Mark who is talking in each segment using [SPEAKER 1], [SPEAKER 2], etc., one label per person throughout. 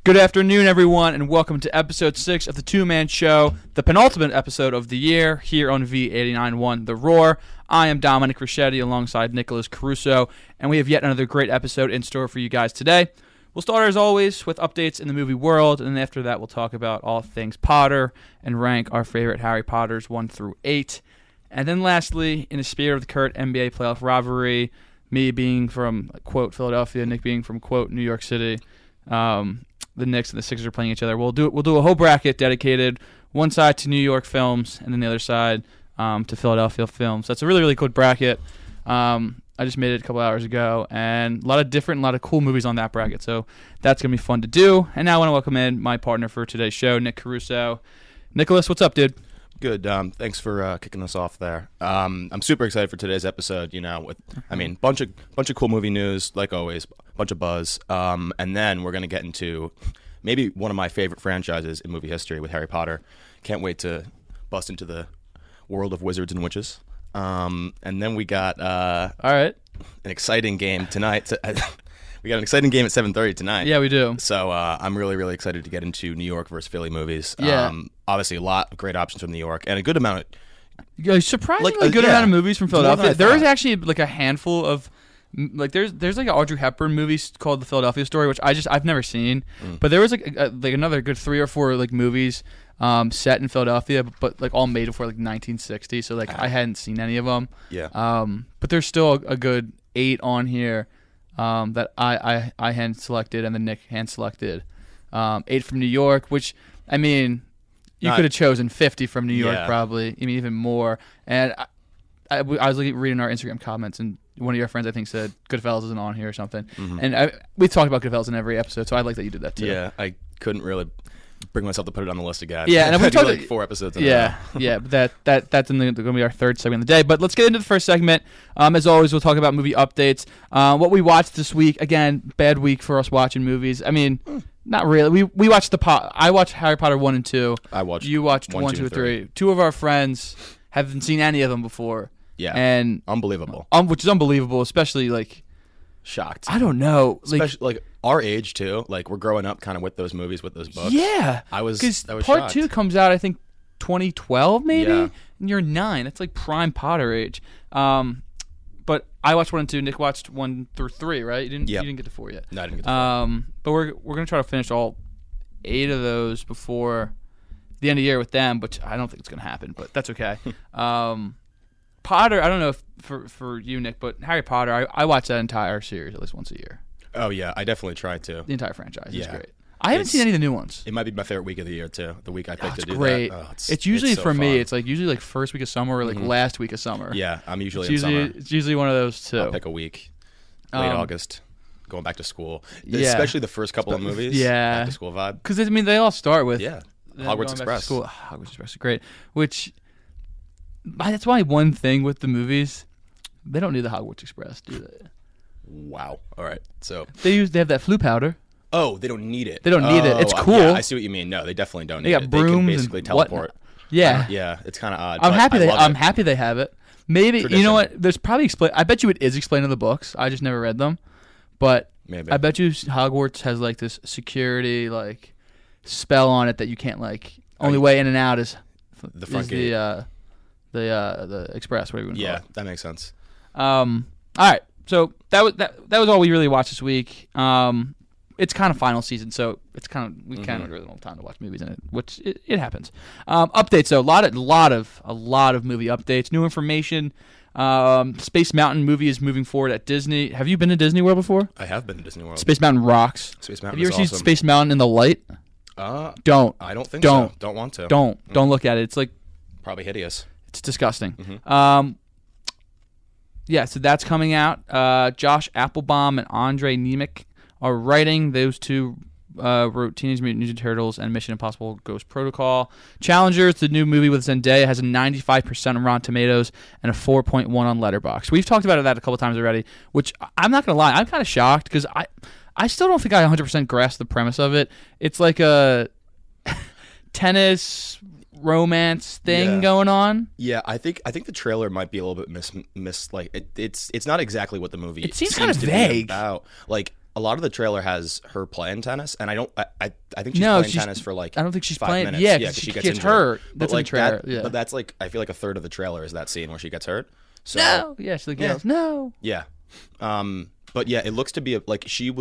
[SPEAKER 1] Good afternoon, everyone, and welcome to episode 6 of the Two-Man Show, the penultimate episode of the year here on V89.1 The Roar. I am Dominic Richetti alongside Nicholas Caruso, and we have yet another great episode in store for you guys today. We'll start, as always, with updates in the movie world, and then after that we'll talk about all things Potter and rank our favorite Harry Potters 1 through 8. And then lastly, in the spirit of the current NBA playoff rivalry, me being from, quote, Philadelphia, Nick being from, quote, New York City, the Knicks and the Sixers are playing each other. We'll do a whole bracket dedicated, one side to New York films and then the other side to Philadelphia films. That's a really, really good bracket. I just made it a couple hours ago, and a lot of cool movies on that bracket. So that's going to be fun to do. And now I want to welcome in my partner for today's show, Nick Caruso. Nicholas, what's up, dude?
[SPEAKER 2] Good. Thanks for kicking us off there. I'm super excited for today's episode. Bunch of cool movie news, like always, bunch of buzz. And then we're gonna get into maybe one of my favorite franchises in movie history with Harry Potter. Can't wait to bust into the world of wizards and witches. And then we got
[SPEAKER 1] all right,
[SPEAKER 2] an exciting game tonight. We got an exciting game at 7:30 tonight.
[SPEAKER 1] Yeah, we do.
[SPEAKER 2] So I'm really, really excited to get into New York versus Philly movies.
[SPEAKER 1] Yeah.
[SPEAKER 2] Obviously, a lot of great options from New York and a good amount of
[SPEAKER 1] surprisingly good amount of movies from Philadelphia. There is actually like a handful of there's like an Audrey Hepburn movie called The Philadelphia Story, which I've never seen. But there was like another good 3 or 4 like movies set in Philadelphia, but like all made before like 1960. So like I hadn't seen any of them.
[SPEAKER 2] Yeah.
[SPEAKER 1] But there's still a good 8 on here that I hand selected and then Nick hand selected. 8 from New York, which I mean. You could have chosen 50 from New York, probably. I mean, even more. And I was reading our Instagram comments, and one of your friends, I think, said Goodfellas isn't on here or something. Mm-hmm. And we've talked about Goodfellas in every episode, so I like that you did that too.
[SPEAKER 2] Yeah, I couldn't really bring myself to put it on the list again.
[SPEAKER 1] Yeah, and we talked
[SPEAKER 2] like 4 episodes.
[SPEAKER 1] Yeah, but that's going to be our third segment of the day. But let's get into the first segment. As always, we'll talk about movie updates. What we watched this week. Again, bad week for us watching movies. I mean. Not really. We watched I watched Harry Potter 1 and 2. You watched 1, 2, and 3. 2 of our friends haven't seen any of them before.
[SPEAKER 2] Yeah.
[SPEAKER 1] And
[SPEAKER 2] unbelievable.
[SPEAKER 1] Which is unbelievable, especially like
[SPEAKER 2] shocked.
[SPEAKER 1] I don't know.
[SPEAKER 2] Especially like our age too. Like we're growing up kind of with those movies, with those books.
[SPEAKER 1] Yeah.
[SPEAKER 2] I was
[SPEAKER 1] Part
[SPEAKER 2] shocked.
[SPEAKER 1] 2 comes out I think 2012 maybe.
[SPEAKER 2] Yeah.
[SPEAKER 1] And you're 9. That's like prime Potter age. But I watched 1 and 2. Nick watched 1 through 3, right? You didn't get to 4 yet.
[SPEAKER 2] No, I didn't get to 4.
[SPEAKER 1] But we're gonna try to finish all 8 of those before the end of the year with them, which I don't think it's gonna happen, but that's okay. Potter, I don't know if for you, Nick, but Harry Potter, I watch that entire series at least once a year.
[SPEAKER 2] Oh yeah, I definitely try to.
[SPEAKER 1] The entire franchise is great. I haven't seen any of the new ones.
[SPEAKER 2] It might be my favorite week of the year too. The week I picked to do
[SPEAKER 1] great.
[SPEAKER 2] that. Oh,
[SPEAKER 1] it's usually
[SPEAKER 2] so
[SPEAKER 1] for
[SPEAKER 2] fun.
[SPEAKER 1] me. It's like usually like first week of summer or like last week of summer.
[SPEAKER 2] Yeah, I'm usually in summer.
[SPEAKER 1] It's usually one of those too.
[SPEAKER 2] I'll pick a week, late August, going back to school.
[SPEAKER 1] Yeah.
[SPEAKER 2] Especially the first couple of movies.
[SPEAKER 1] Yeah,
[SPEAKER 2] back to school vibe.
[SPEAKER 1] Because I mean they all start with
[SPEAKER 2] Hogwarts Express.
[SPEAKER 1] Hogwarts Express is great. Which that's why one thing with the movies, they don't need the Hogwarts Express, do they?
[SPEAKER 2] Wow. All right. So
[SPEAKER 1] they have that flu powder.
[SPEAKER 2] Oh, they don't need it.
[SPEAKER 1] They don't need it. It's cool.
[SPEAKER 2] Yeah, I see what you mean. No, they definitely don't need it.
[SPEAKER 1] They got brooms
[SPEAKER 2] can basically
[SPEAKER 1] and
[SPEAKER 2] teleport.
[SPEAKER 1] Yeah.
[SPEAKER 2] Yeah, it's kind of odd.
[SPEAKER 1] I'm happy they have it. Maybe you know what? There's probably I bet you it is explained in the books. I just never read them. But
[SPEAKER 2] maybe.
[SPEAKER 1] I bet you Hogwarts has like this security like spell on it that you can't like only way in and out is
[SPEAKER 2] the front gate.
[SPEAKER 1] The express, whatever you want to call it.
[SPEAKER 2] Yeah, that makes sense.
[SPEAKER 1] All right. So that was all we really watched this week. It's kind of final season, so it's kind of we kind of really don't have time to watch movies in it, which it happens. Updates though, a lot of movie updates, new information. Space Mountain movie is moving forward at Disney. Have you been to Disney World before?
[SPEAKER 2] I have been to Disney World.
[SPEAKER 1] Space Mountain rocks.
[SPEAKER 2] Space Mountain.
[SPEAKER 1] Have you ever
[SPEAKER 2] awesome.
[SPEAKER 1] seen Space Mountain in the light?
[SPEAKER 2] Don't. I don't think so. Don't want to.
[SPEAKER 1] Don't look at it. It's like
[SPEAKER 2] probably hideous.
[SPEAKER 1] It's disgusting. Yeah, so that's coming out. Josh Applebaum and Andre Nemec are writing. Those two wrote Teenage Mutant Ninja Turtles and Mission Impossible Ghost Protocol. Challengers, the new movie with Zendaya, has a 95% on Rotten Tomatoes and a 4.1 on Letterboxd. We've talked about that a couple times already, which I'm not going to lie, I'm kind of shocked because I still don't think I 100% grasp the premise of it. It's like a tennis romance thing going on.
[SPEAKER 2] Yeah, I think the trailer might be a little bit it's not exactly what the movie
[SPEAKER 1] it seems kind of vague
[SPEAKER 2] about. Like a lot of the trailer has her playing tennis, and I think she's
[SPEAKER 1] No,
[SPEAKER 2] playing tennis for like
[SPEAKER 1] I don't think she's
[SPEAKER 2] 5
[SPEAKER 1] playing.
[SPEAKER 2] minutes.
[SPEAKER 1] Yeah,
[SPEAKER 2] because
[SPEAKER 1] she
[SPEAKER 2] gets
[SPEAKER 1] gets
[SPEAKER 2] injured.
[SPEAKER 1] hurt.
[SPEAKER 2] But
[SPEAKER 1] That's in the
[SPEAKER 2] like
[SPEAKER 1] trailer.
[SPEAKER 2] that,
[SPEAKER 1] Yeah.
[SPEAKER 2] but that's like I feel like a third of the trailer is that scene where she gets hurt. So
[SPEAKER 1] No. Yeah, she like yells, no.
[SPEAKER 2] yeah, but yeah, it looks to be like she's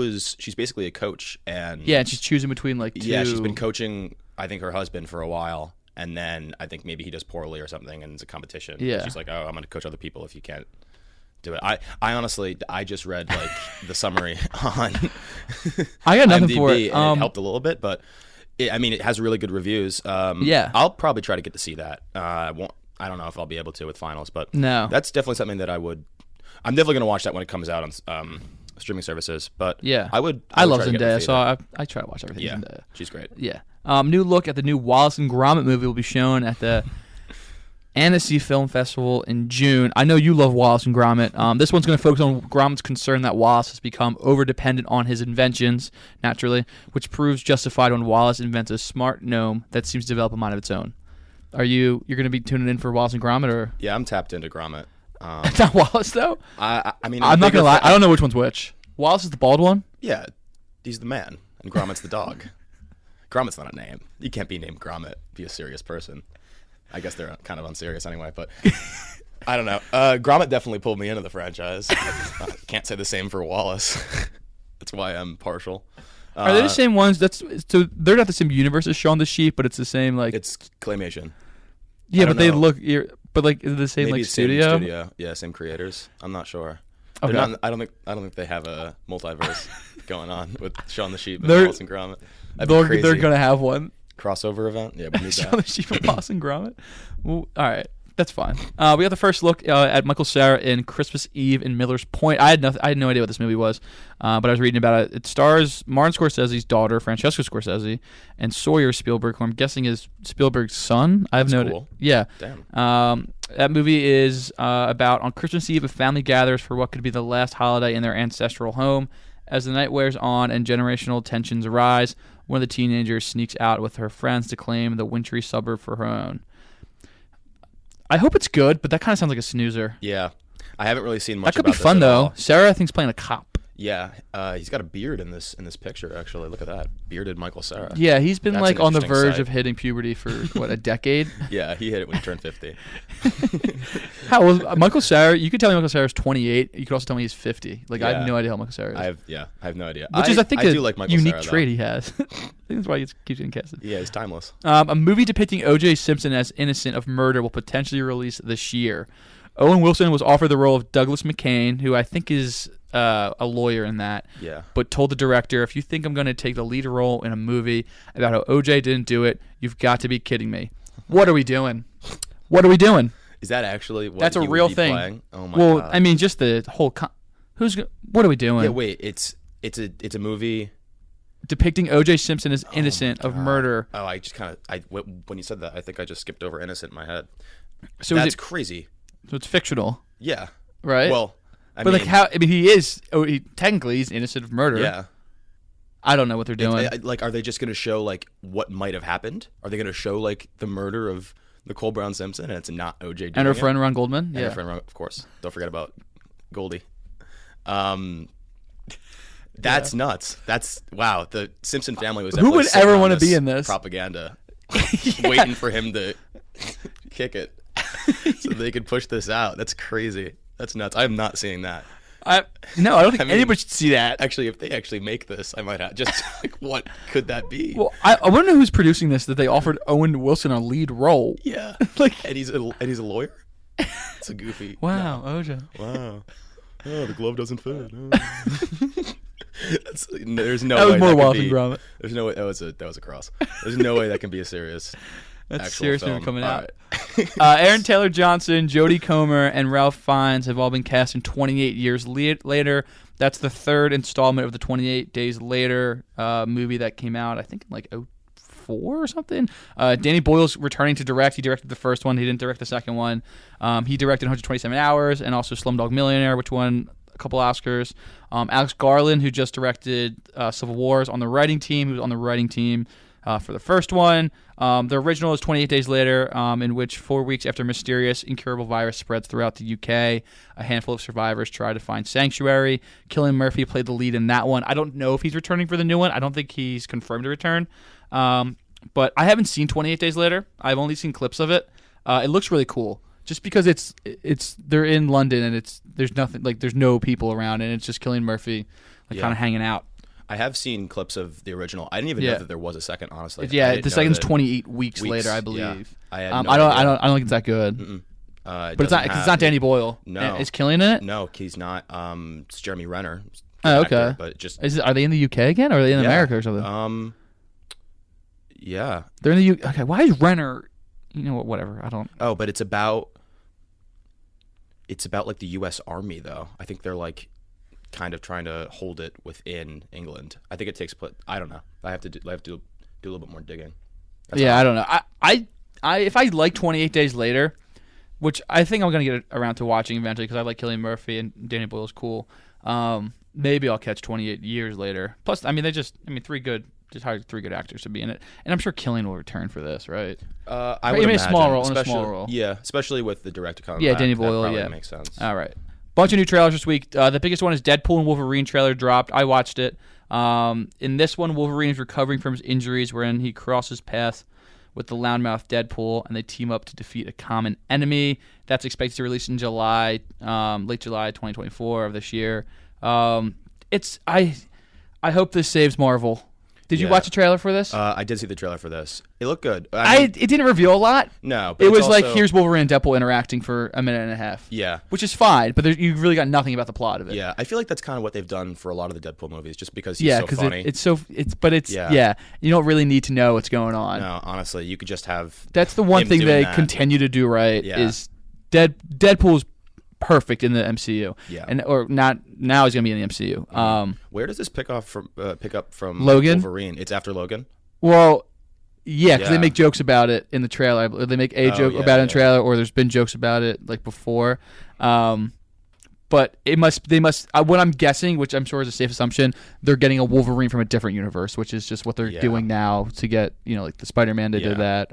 [SPEAKER 2] basically a coach, and
[SPEAKER 1] Yeah, and she's choosing between like 2.
[SPEAKER 2] yeah, she's been coaching I think her husband for a while, and then I think maybe he does poorly or something, and it's a competition.
[SPEAKER 1] Yeah.
[SPEAKER 2] She's like, oh, I'm going to coach other people if you can't do it. I honestly, I just read like the summary on
[SPEAKER 1] I got nothing
[SPEAKER 2] IMDb,
[SPEAKER 1] for it.
[SPEAKER 2] and it helped a little bit, but it has really good reviews.
[SPEAKER 1] Yeah.
[SPEAKER 2] I'll probably try to get to see that. I don't know if I'll be able to with finals, but
[SPEAKER 1] No.
[SPEAKER 2] that's definitely something that I'm definitely going to watch that when it comes out on streaming services. But
[SPEAKER 1] Yeah.
[SPEAKER 2] I love
[SPEAKER 1] love Zendaya, so I try to watch everything.
[SPEAKER 2] yeah,
[SPEAKER 1] Zendaya.
[SPEAKER 2] she's great.
[SPEAKER 1] Yeah. New look at the new Wallace and Gromit movie will be shown at the Annecy Film Festival in June. I know you love Wallace and Gromit. This one's going to focus on Gromit's concern that Wallace has become over-dependent on his inventions, naturally, which proves justified when Wallace invents a smart gnome that seems to develop a mind of its own. You're going to be tuning in for Wallace and Gromit, or?
[SPEAKER 2] Yeah, I'm tapped into Gromit.
[SPEAKER 1] Not Wallace, though?
[SPEAKER 2] I mean,
[SPEAKER 1] I'm not going to lie. I don't know which one's which. Wallace is the bald one?
[SPEAKER 2] Yeah, he's the man, and Gromit's the dog. Gromit's not a name. You can't be named Gromit. Be a serious person. I guess they're kind of unserious anyway, but I don't know. Gromit definitely pulled me into the franchise. I can't say the same for Wallace. That's why I'm partial.
[SPEAKER 1] Are they the same ones? So they're not the same universe as Shaun the Sheep, but it's the same like.
[SPEAKER 2] It's claymation.
[SPEAKER 1] Yeah,
[SPEAKER 2] I
[SPEAKER 1] but
[SPEAKER 2] don't
[SPEAKER 1] they
[SPEAKER 2] know.
[SPEAKER 1] look. But like, is it the same
[SPEAKER 2] Maybe
[SPEAKER 1] like
[SPEAKER 2] it's same
[SPEAKER 1] studio?
[SPEAKER 2] Yeah, same creators. I'm not sure.
[SPEAKER 1] Okay.
[SPEAKER 2] They're not, I don't think they have a multiverse going on with Shaun the Sheep and
[SPEAKER 1] They're-
[SPEAKER 2] Wallace and Gromit. That'd be crazy.
[SPEAKER 1] They're gonna have one.
[SPEAKER 2] Crossover event. Yeah, we need
[SPEAKER 1] Shaun
[SPEAKER 2] that.
[SPEAKER 1] the Sheep and Wallace and Gromit. Well, all right, that's fine. We got the first look at Michael Cera in Christmas Eve in Miller's Point. I had no idea what this movie was, but I was reading about it. It stars Martin Scorsese's daughter, Francesca Scorsese, and Sawyer Spielberg, who I'm guessing is Spielberg's son. I have no idea.
[SPEAKER 2] Cool.
[SPEAKER 1] Yeah.
[SPEAKER 2] Damn.
[SPEAKER 1] That movie is about on Christmas Eve, a family gathers for what could be the last holiday in their ancestral home. As the night wears on and generational tensions arise, one of the teenagers sneaks out with her friends to claim the wintry suburb for her own. I hope it's good, but that kind of sounds like a snoozer.
[SPEAKER 2] Yeah, I haven't really seen much.
[SPEAKER 1] That could be
[SPEAKER 2] about this
[SPEAKER 1] fun
[SPEAKER 2] at
[SPEAKER 1] though.
[SPEAKER 2] all.
[SPEAKER 1] Sarah, I think, is playing a cop.
[SPEAKER 2] Yeah, he's got a beard in this picture. Actually, look at that bearded Michael Cera.
[SPEAKER 1] Yeah, he's been
[SPEAKER 2] That's
[SPEAKER 1] like
[SPEAKER 2] an
[SPEAKER 1] on the
[SPEAKER 2] interesting
[SPEAKER 1] verge
[SPEAKER 2] sight.
[SPEAKER 1] of hitting puberty for what, a decade.
[SPEAKER 2] Yeah, he hit it when he turned 50.
[SPEAKER 1] How old Michael Cera? You could tell me Michael Cera's 28. You could also tell me he's 50. Like I
[SPEAKER 2] Yeah.
[SPEAKER 1] have no idea how Michael Cera is.
[SPEAKER 2] I have no idea.
[SPEAKER 1] Which is, I think,
[SPEAKER 2] I
[SPEAKER 1] a
[SPEAKER 2] do like Michael
[SPEAKER 1] unique
[SPEAKER 2] Cera, though.
[SPEAKER 1] trait he has. I think that's why he keeps getting casted.
[SPEAKER 2] Yeah, he's timeless.
[SPEAKER 1] A movie depicting O.J. Simpson as innocent of murder will potentially release this year. Owen Wilson was offered the role of Douglas McCain, who I think is a lawyer in that,
[SPEAKER 2] Yeah.
[SPEAKER 1] but told the director, if you think I'm going to take the lead role in a movie about how O.J. didn't do it, you've got to be kidding me. What are we doing? What are we doing?
[SPEAKER 2] Is that actually what
[SPEAKER 1] That's a
[SPEAKER 2] he would
[SPEAKER 1] real
[SPEAKER 2] be
[SPEAKER 1] thing.
[SPEAKER 2] playing? Oh my
[SPEAKER 1] Well,
[SPEAKER 2] god.
[SPEAKER 1] I mean, just the whole... what are we doing?
[SPEAKER 2] yeah, wait. It's a movie.
[SPEAKER 1] Depicting O.J. Simpson as innocent of
[SPEAKER 2] God.
[SPEAKER 1] murder.
[SPEAKER 2] Oh, I just kind of when you said that, I think I just skipped over innocent in my head.
[SPEAKER 1] So
[SPEAKER 2] That's
[SPEAKER 1] is it,
[SPEAKER 2] crazy.
[SPEAKER 1] so it's fictional,
[SPEAKER 2] Yeah.
[SPEAKER 1] right?
[SPEAKER 2] Well,
[SPEAKER 1] but
[SPEAKER 2] mean,
[SPEAKER 1] like how? I mean, he is. Technically, he's innocent of murder.
[SPEAKER 2] Yeah.
[SPEAKER 1] I don't know what they're doing.
[SPEAKER 2] Like, are they just going to show like what might have happened? Are they going to show like the murder of Nicole Brown Simpson and it's not O.J. doing
[SPEAKER 1] And her
[SPEAKER 2] it?
[SPEAKER 1] friend Ron Goldman.
[SPEAKER 2] And her friend, of course. Don't forget about Goldie. That's nuts. That's wow. The Simpson family was.
[SPEAKER 1] Who would
[SPEAKER 2] definitely sitting
[SPEAKER 1] ever
[SPEAKER 2] on
[SPEAKER 1] want to be in this?
[SPEAKER 2] propaganda, waiting for him to kick it, so they could push this out. That's crazy. That's nuts. I'm not seeing that.
[SPEAKER 1] No, I don't think
[SPEAKER 2] I mean,
[SPEAKER 1] anybody should see that.
[SPEAKER 2] Actually, if they actually make this, I might have just like, what could that be?
[SPEAKER 1] Well, I want to know who's producing this. That they offered Owen Wilson a lead role.
[SPEAKER 2] Yeah,
[SPEAKER 1] Like,
[SPEAKER 2] and he's a lawyer. It's a goofy.
[SPEAKER 1] wow, OJ.
[SPEAKER 2] Wow. Oh, the glove doesn't fit. Oh. There's no
[SPEAKER 1] That was
[SPEAKER 2] way
[SPEAKER 1] more
[SPEAKER 2] that
[SPEAKER 1] Wallace
[SPEAKER 2] could
[SPEAKER 1] and
[SPEAKER 2] be.
[SPEAKER 1] Gromit.
[SPEAKER 2] There's no way that was a cross. There's no way that can be a serious.
[SPEAKER 1] That's
[SPEAKER 2] actual
[SPEAKER 1] serious
[SPEAKER 2] film.
[SPEAKER 1] movie coming
[SPEAKER 2] All
[SPEAKER 1] out.
[SPEAKER 2] right.
[SPEAKER 1] Aaron Taylor Johnson, Jodie Comer, and Ralph Fiennes have all been cast in 28 Years Later. That's the third installment of the 28 Days Later movie that came out, I think, in like 2004 or something. Danny Boyle's returning to direct. He directed the first one. He didn't direct the second one. He directed 127 Hours and also Slumdog Millionaire, which won a couple Oscars. Alex Garland, who just directed Civil War, is on the writing team. He was on the writing team for the first one. The original is 28 Days Later, in which 4 weeks after mysterious, incurable virus spreads throughout the UK, a handful of survivors try to find sanctuary. Cillian Murphy played the lead in that one. I don't know if he's returning for the new one. I don't think he's confirmed to return. But I haven't seen 28 Days Later. I've only seen clips of it. It looks really cool. Just because they're in London and there's nothing, like there's no people around, and it's just Cillian Murphy kind of hanging out.
[SPEAKER 2] I have seen clips of the original. I didn't even know that there was a second. Honestly,
[SPEAKER 1] the second's 28 weeks later, I believe.
[SPEAKER 2] Yeah.
[SPEAKER 1] I don't think it's that good. But it's not Danny Boyle.
[SPEAKER 2] No,
[SPEAKER 1] is Cillian in it?
[SPEAKER 2] No, he's not. It's Jeremy Renner.
[SPEAKER 1] Oh, okay.
[SPEAKER 2] Actor, but just
[SPEAKER 1] are they in the UK again, or are they in America or something?
[SPEAKER 2] Yeah,
[SPEAKER 1] they're in the UK. Okay, why is Renner? You know what? Whatever. I don't.
[SPEAKER 2] Oh, but it's about like the U.S. Army, though. I think they're like kind of trying to hold it within England. I think it takes place. I don't know. I have to do a little bit more digging.
[SPEAKER 1] I don't know. I if I like 28 Days Later, which I think I'm gonna get around to watching eventually because I like Cillian Murphy and Danny Boyle's cool. Maybe I'll catch 28 Years Later. Plus, I mean, just hired 3 good actors to be in it, and I'm sure Cillian will return for this, right?
[SPEAKER 2] I would imagine.
[SPEAKER 1] In a small role.
[SPEAKER 2] Yeah, especially with the direct to comeback.
[SPEAKER 1] Yeah, Danny Boyle.
[SPEAKER 2] That makes sense.
[SPEAKER 1] All right. Bunch of new trailers this week. The biggest one is Deadpool and Wolverine trailer dropped. I watched it. In this one, Wolverine is recovering from his injuries, wherein he crosses paths with the loudmouth Deadpool, and they team up to defeat a common enemy. That's expected to release in July, late July 2024 of this year. I hope this saves Marvel. Did you watch the trailer for this?
[SPEAKER 2] I did see the trailer for this. It looked good.
[SPEAKER 1] It didn't reveal a lot.
[SPEAKER 2] No. But
[SPEAKER 1] it was like, here's Wolverine and Deadpool interacting for a minute and a half.
[SPEAKER 2] Yeah.
[SPEAKER 1] Which is fine, but you really got nothing about the plot of it.
[SPEAKER 2] Yeah, I feel like that's kind of what they've done for a lot of the Deadpool movies, just because he's so funny.
[SPEAKER 1] You don't really need to know what's going on.
[SPEAKER 2] No, honestly, you could just have.
[SPEAKER 1] That's the one thing they continue to do right is Deadpool's perfect in the MCU.
[SPEAKER 2] Yeah.
[SPEAKER 1] Now he's gonna be in the MCU.
[SPEAKER 2] Where does this pick up from
[SPEAKER 1] Logan?
[SPEAKER 2] Wolverine? It's after Logan?
[SPEAKER 1] Well, yeah, because they make jokes about it in the trailer. They make a joke about it in the trailer, or there's been jokes about it like before. But they must. What I'm guessing, which I'm sure is a safe assumption, they're getting a Wolverine from a different universe, which is just what they're doing now to get, like the Spider-Man. They did that.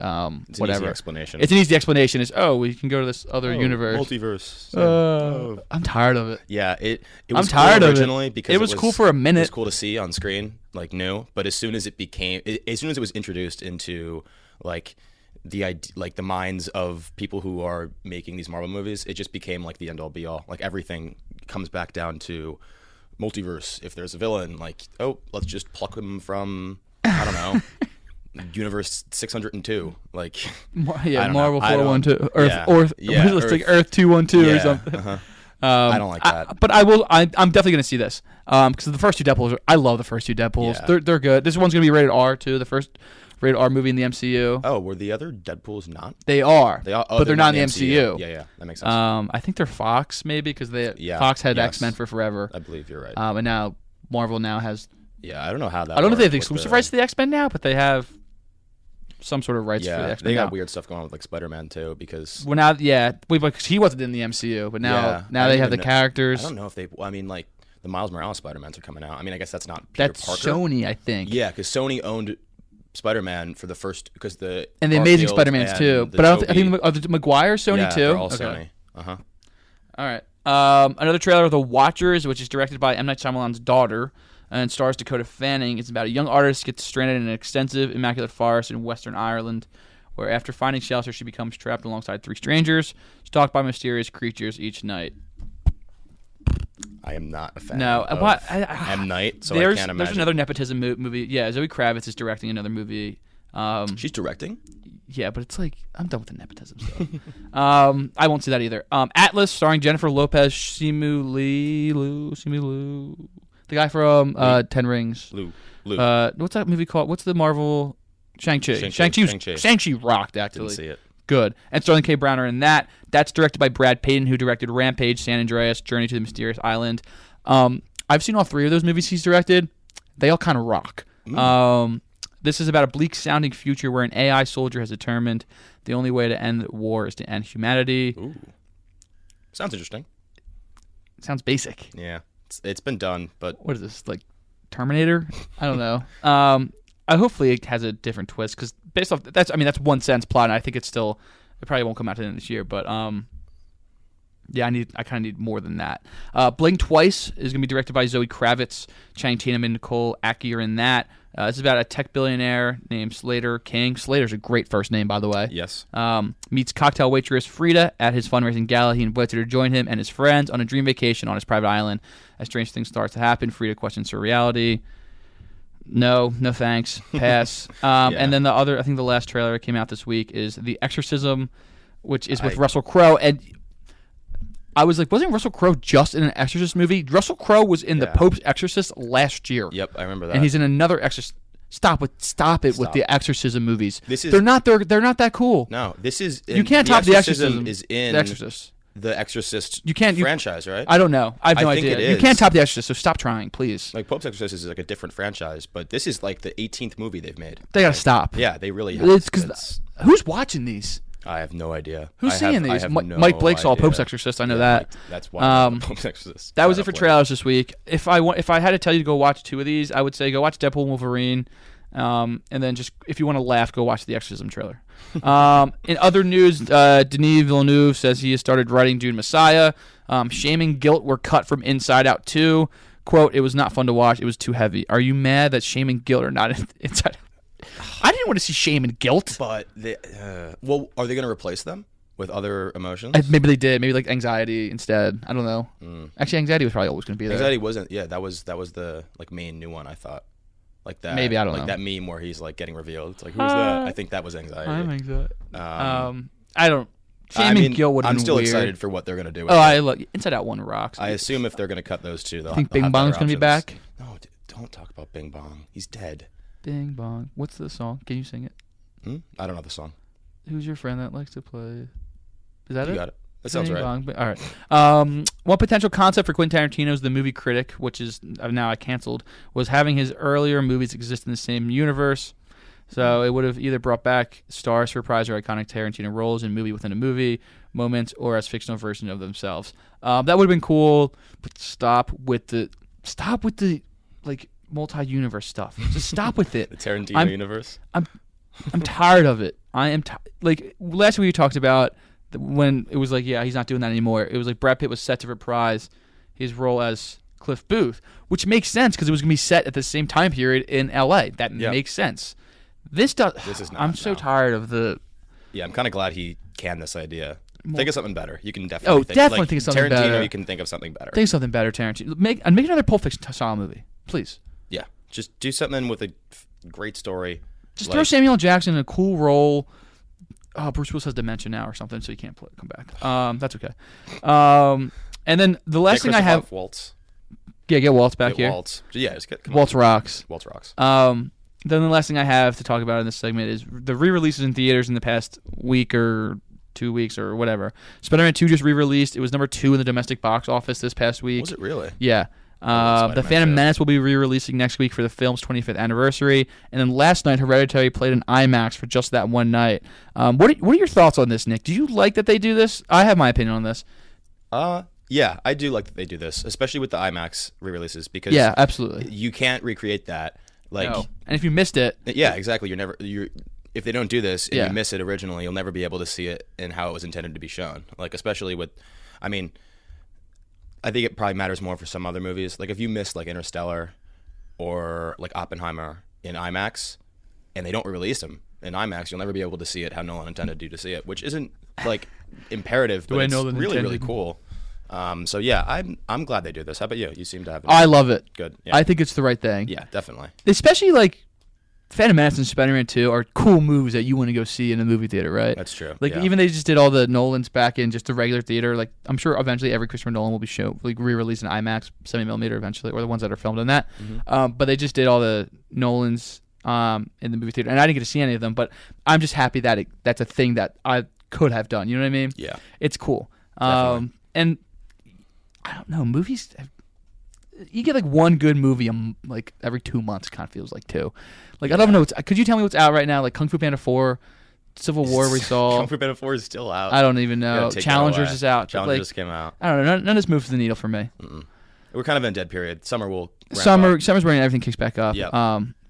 [SPEAKER 2] It's
[SPEAKER 1] whatever.
[SPEAKER 2] An easy explanation.
[SPEAKER 1] It's an easy explanation. Is we can go to this other universe.
[SPEAKER 2] Multiverse.
[SPEAKER 1] I'm tired of it.
[SPEAKER 2] Yeah, it was
[SPEAKER 1] tired
[SPEAKER 2] cool
[SPEAKER 1] of
[SPEAKER 2] originally
[SPEAKER 1] it.
[SPEAKER 2] because
[SPEAKER 1] it was cool for a minute.
[SPEAKER 2] It was cool to see on screen, like new. But as soon as it was introduced into like the minds of people who are making these Marvel movies, it just became like the end all be all. Like everything comes back down to multiverse. If there's a villain, like, let's just pluck him from, I don't know, universe 602. Like,
[SPEAKER 1] Marvel 412, Earth 212 or something.
[SPEAKER 2] Uh-huh. I don't like that.
[SPEAKER 1] But I'm definitely going to see this because the first 2 Deadpools, I love the first 2 Deadpools.
[SPEAKER 2] Yeah.
[SPEAKER 1] They're good. This one's going to be rated R too. The first rated R movie in the MCU.
[SPEAKER 2] Oh, were the other Deadpools not?
[SPEAKER 1] They are. But they're not in the MCU.
[SPEAKER 2] Yeah, that makes sense.
[SPEAKER 1] I think they're Fox maybe because Fox had X-Men for forever.
[SPEAKER 2] I believe you're right.
[SPEAKER 1] And now Marvel now has.
[SPEAKER 2] Yeah, I don't know how that.
[SPEAKER 1] I don't know if they have the exclusive rights to the X-Men now, but they have some sort of rights for the X-Men.
[SPEAKER 2] They got
[SPEAKER 1] now.
[SPEAKER 2] Weird stuff going on with like Spider-Man too because.
[SPEAKER 1] Well, now, because he wasn't in the MCU, but now they have the characters.
[SPEAKER 2] I don't know if they. I mean, like the Miles Morales Spider-Mans are coming out. I mean, I guess that's not
[SPEAKER 1] Peter Parker. Sony, I think.
[SPEAKER 2] Yeah, because Sony owned Spider-Man for the first the
[SPEAKER 1] and the Amazing Spider-Mans too. But I think the Maguire Sony too.
[SPEAKER 2] They're all Sony.
[SPEAKER 1] All right. Another trailer of The Watchers, which is directed by M. Night Shyamalan's daughter and stars Dakota Fanning. It's about a young artist gets stranded in an extensive, immaculate forest in Western Ireland, where after finding shelter, she becomes trapped alongside 3 strangers, stalked by mysterious creatures each night.
[SPEAKER 2] I am not a fan.
[SPEAKER 1] No,
[SPEAKER 2] of M. Night, so I can't imagine.
[SPEAKER 1] There's another nepotism movie. Yeah, Zoe Kravitz is directing another movie.
[SPEAKER 2] She's directing?
[SPEAKER 1] Yeah, but it's like I'm done with the nepotism stuff. I won't see that either. Atlas, starring Jennifer Lopez, Simu Liu, the guy from 10 Rings.
[SPEAKER 2] Lou.
[SPEAKER 1] What's that movie called? What's the Marvel Shang-Chi? Shang-Chi rocked actually.
[SPEAKER 2] Didn't see it.
[SPEAKER 1] Good. And Sterling K. Brown are in that. That's directed by Brad Payton, who directed Rampage, San Andreas, Journey to the Mysterious Island. I've seen all 3 of those movies he's directed. They all kind of rock. This is about a bleak-sounding future where an AI soldier has determined the only way to end the war is to end humanity.
[SPEAKER 2] Ooh. Sounds interesting.
[SPEAKER 1] Sounds basic.
[SPEAKER 2] Yeah. It's been done, but...
[SPEAKER 1] What is this, like Terminator? I don't know. hopefully it has a different twist because based off that's one sentence plot, and I think it probably won't come out to the end of this year, but yeah, I kind of need more than that. Blink Twice is going to be directed by Zoe Kravitz. Channing Tatum and Nicole Aki are in that. This is about a tech billionaire named Slater King. Slater's a great first name, by the way.
[SPEAKER 2] Yes.
[SPEAKER 1] Meets cocktail waitress Frida at his fundraising gala. He invites her to join him and his friends on a dream vacation on his private island. As strange things start to happen, Frida questions her reality. No thanks. Pass. And then I think the last trailer that came out this week is The Exorcism, which is with Russell Crowe. And I was like, wasn't Russell Crowe just in an Exorcist movie? Russell Crowe was in The Pope's Exorcist last year.
[SPEAKER 2] Yep, I remember that.
[SPEAKER 1] And he's in another Exorcist. Stop it with the Exorcism movies. They're not that cool.
[SPEAKER 2] No, this is
[SPEAKER 1] you can't top The Exorcism.
[SPEAKER 2] Is in
[SPEAKER 1] The Exorcist.
[SPEAKER 2] The Exorcist franchise, right?
[SPEAKER 1] I don't know. I have no idea.
[SPEAKER 2] It is.
[SPEAKER 1] You can't top The Exorcist, so stop trying, please.
[SPEAKER 2] Like Pope's Exorcist is like a different franchise, but this is like the 18th movie they've made.
[SPEAKER 1] They gotta stop.
[SPEAKER 2] Yeah, they really have.
[SPEAKER 1] It's because who's watching these?
[SPEAKER 2] I have no idea.
[SPEAKER 1] Who's seeing these? Mike Blake saw Pope's Exorcist. I know that.
[SPEAKER 2] That's why Pope's Exorcist.
[SPEAKER 1] That was it for trailers this week. If I had to tell you to go watch two of these, I would say go watch Deadpool and Wolverine, and then just if you want to laugh, go watch the Exorcism trailer. In other news, Denis Villeneuve says he has started writing Dune Messiah. Shame and guilt were cut from Inside Out 2. Quote, "It was not fun to watch. It was too heavy." Are you mad that shame and guilt are not Inside Out? I didn't want to see shame and guilt.
[SPEAKER 2] But well, are they going to replace them with other emotions?
[SPEAKER 1] Maybe they did. Maybe like anxiety instead. I don't know. Actually, anxiety was probably always going to be there.
[SPEAKER 2] Anxiety wasn't. Yeah, that was the like main new one. I thought like that.
[SPEAKER 1] Maybe I don't know.
[SPEAKER 2] Like that meme where he's like getting revealed. It's like who's that? I think that was anxiety.
[SPEAKER 1] I'm anxiety. I don't. Shame and guilt would have been
[SPEAKER 2] I'm still
[SPEAKER 1] weird.
[SPEAKER 2] excited for what they're going to do.
[SPEAKER 1] Look, Inside Out 1 rocks.
[SPEAKER 2] I assume if they're going to cut those two, they'll
[SPEAKER 1] think Bing Bong's going to be back.
[SPEAKER 2] No, don't talk about Bing Bong. He's dead.
[SPEAKER 1] Bing Bong. What's the song? Can you sing it?
[SPEAKER 2] I don't know the song.
[SPEAKER 1] Who's your friend that likes to play? Is that
[SPEAKER 2] you
[SPEAKER 1] it?
[SPEAKER 2] Got it. That sounds
[SPEAKER 1] Bing
[SPEAKER 2] right.
[SPEAKER 1] Bong. All right. One potential concept for Quentin Tarantino's The Movie Critic, which is now I canceled, was having his earlier movies exist in the same universe. So it would have either brought back stars for prize or iconic Tarantino roles in movie within a movie, moments, or as fictional version of themselves. That would have been cool, but stop with the like multi-universe stuff. Just stop with it.
[SPEAKER 2] The Tarantino universe.
[SPEAKER 1] I'm tired of it. I am like last week we talked about when it was like he's not doing that anymore. It was like Brad Pitt was set to reprise his role as Cliff Booth, which makes sense because it was going to be set at the same time period in L.A. That makes sense. This is not. I'm so tired of the.
[SPEAKER 2] Yeah, I'm kind of glad he canned this idea. Think of something better. You can definitely.
[SPEAKER 1] think of something better.
[SPEAKER 2] Tarantino, you can think of something better.
[SPEAKER 1] Think of something better, Tarantino. Make another Pulp Fiction style movie, please.
[SPEAKER 2] Yeah, just do something with a great story.
[SPEAKER 1] Just throw Samuel L. Jackson in a cool role. Bruce Willis has dementia now or something, so he can't come back. That's okay. And then the last thing I have.
[SPEAKER 2] Waltz.
[SPEAKER 1] Yeah, get Waltz back here.
[SPEAKER 2] Waltz. Yeah, just get
[SPEAKER 1] Waltz rocks.
[SPEAKER 2] Waltz rocks.
[SPEAKER 1] Then the last thing I have to talk about in this segment is the re-releases in theaters in the past week or 2 weeks or whatever. Spider-Man 2 just re-released. It was number 2 in the domestic box office this past week.
[SPEAKER 2] Was it really?
[SPEAKER 1] Yeah. The Phantom Menace will be re-releasing next week for the film's 25th anniversary. And then last night, Hereditary played in IMAX for just that one night. What are your thoughts on this, Nick? Do you like that they do this? I have my opinion on this.
[SPEAKER 2] Yeah, I do like that they do this, especially with the IMAX re-releases because
[SPEAKER 1] absolutely.
[SPEAKER 2] You can't recreate that.
[SPEAKER 1] No. And if you missed it,
[SPEAKER 2] exactly. If they don't do this and you miss it originally, you'll never be able to see it in how it was intended to be shown. Like especially with, I think it probably matters more for some other movies. Like if you miss like Interstellar or like Oppenheimer in IMAX, and they don't release them in IMAX, you'll never be able to see it how Nolan intended you to see it, which isn't like imperative, but it's really cool. So yeah, I'm glad they do this. How about you? You seem to have.
[SPEAKER 1] I love it.
[SPEAKER 2] Good. Yeah.
[SPEAKER 1] I think it's the right thing.
[SPEAKER 2] Yeah, definitely.
[SPEAKER 1] Especially like Phantom Menace and Spider-Man 2 are cool movies that you want to go see in a movie theater, right?
[SPEAKER 2] That's true.
[SPEAKER 1] Like even they just did all the Nolans back in just a regular theater. Like I'm sure eventually every Christopher Nolan will be re-released in IMAX 70mm eventually, or the ones that are filmed in that. Mm-hmm. But they just did all the Nolans in the movie theater, and I didn't get to see any of them. But I'm just happy that that's a thing that I could have done. You know what I mean?
[SPEAKER 2] Yeah.
[SPEAKER 1] It's cool. And I don't know, movies. You get like one good movie like every 2 months. Kind of feels like two. Like I don't know. Could you tell me what's out right now? Like Kung Fu Panda 4, Civil War we saw.
[SPEAKER 2] Kung Fu Panda 4 is still out.
[SPEAKER 1] I don't even know. Challengers is out.
[SPEAKER 2] Challengers just came out.
[SPEAKER 1] I don't know. None of this moves the needle for me.
[SPEAKER 2] We're kind of in a dead period. Summer's when everything kicks back up.
[SPEAKER 1] Yep.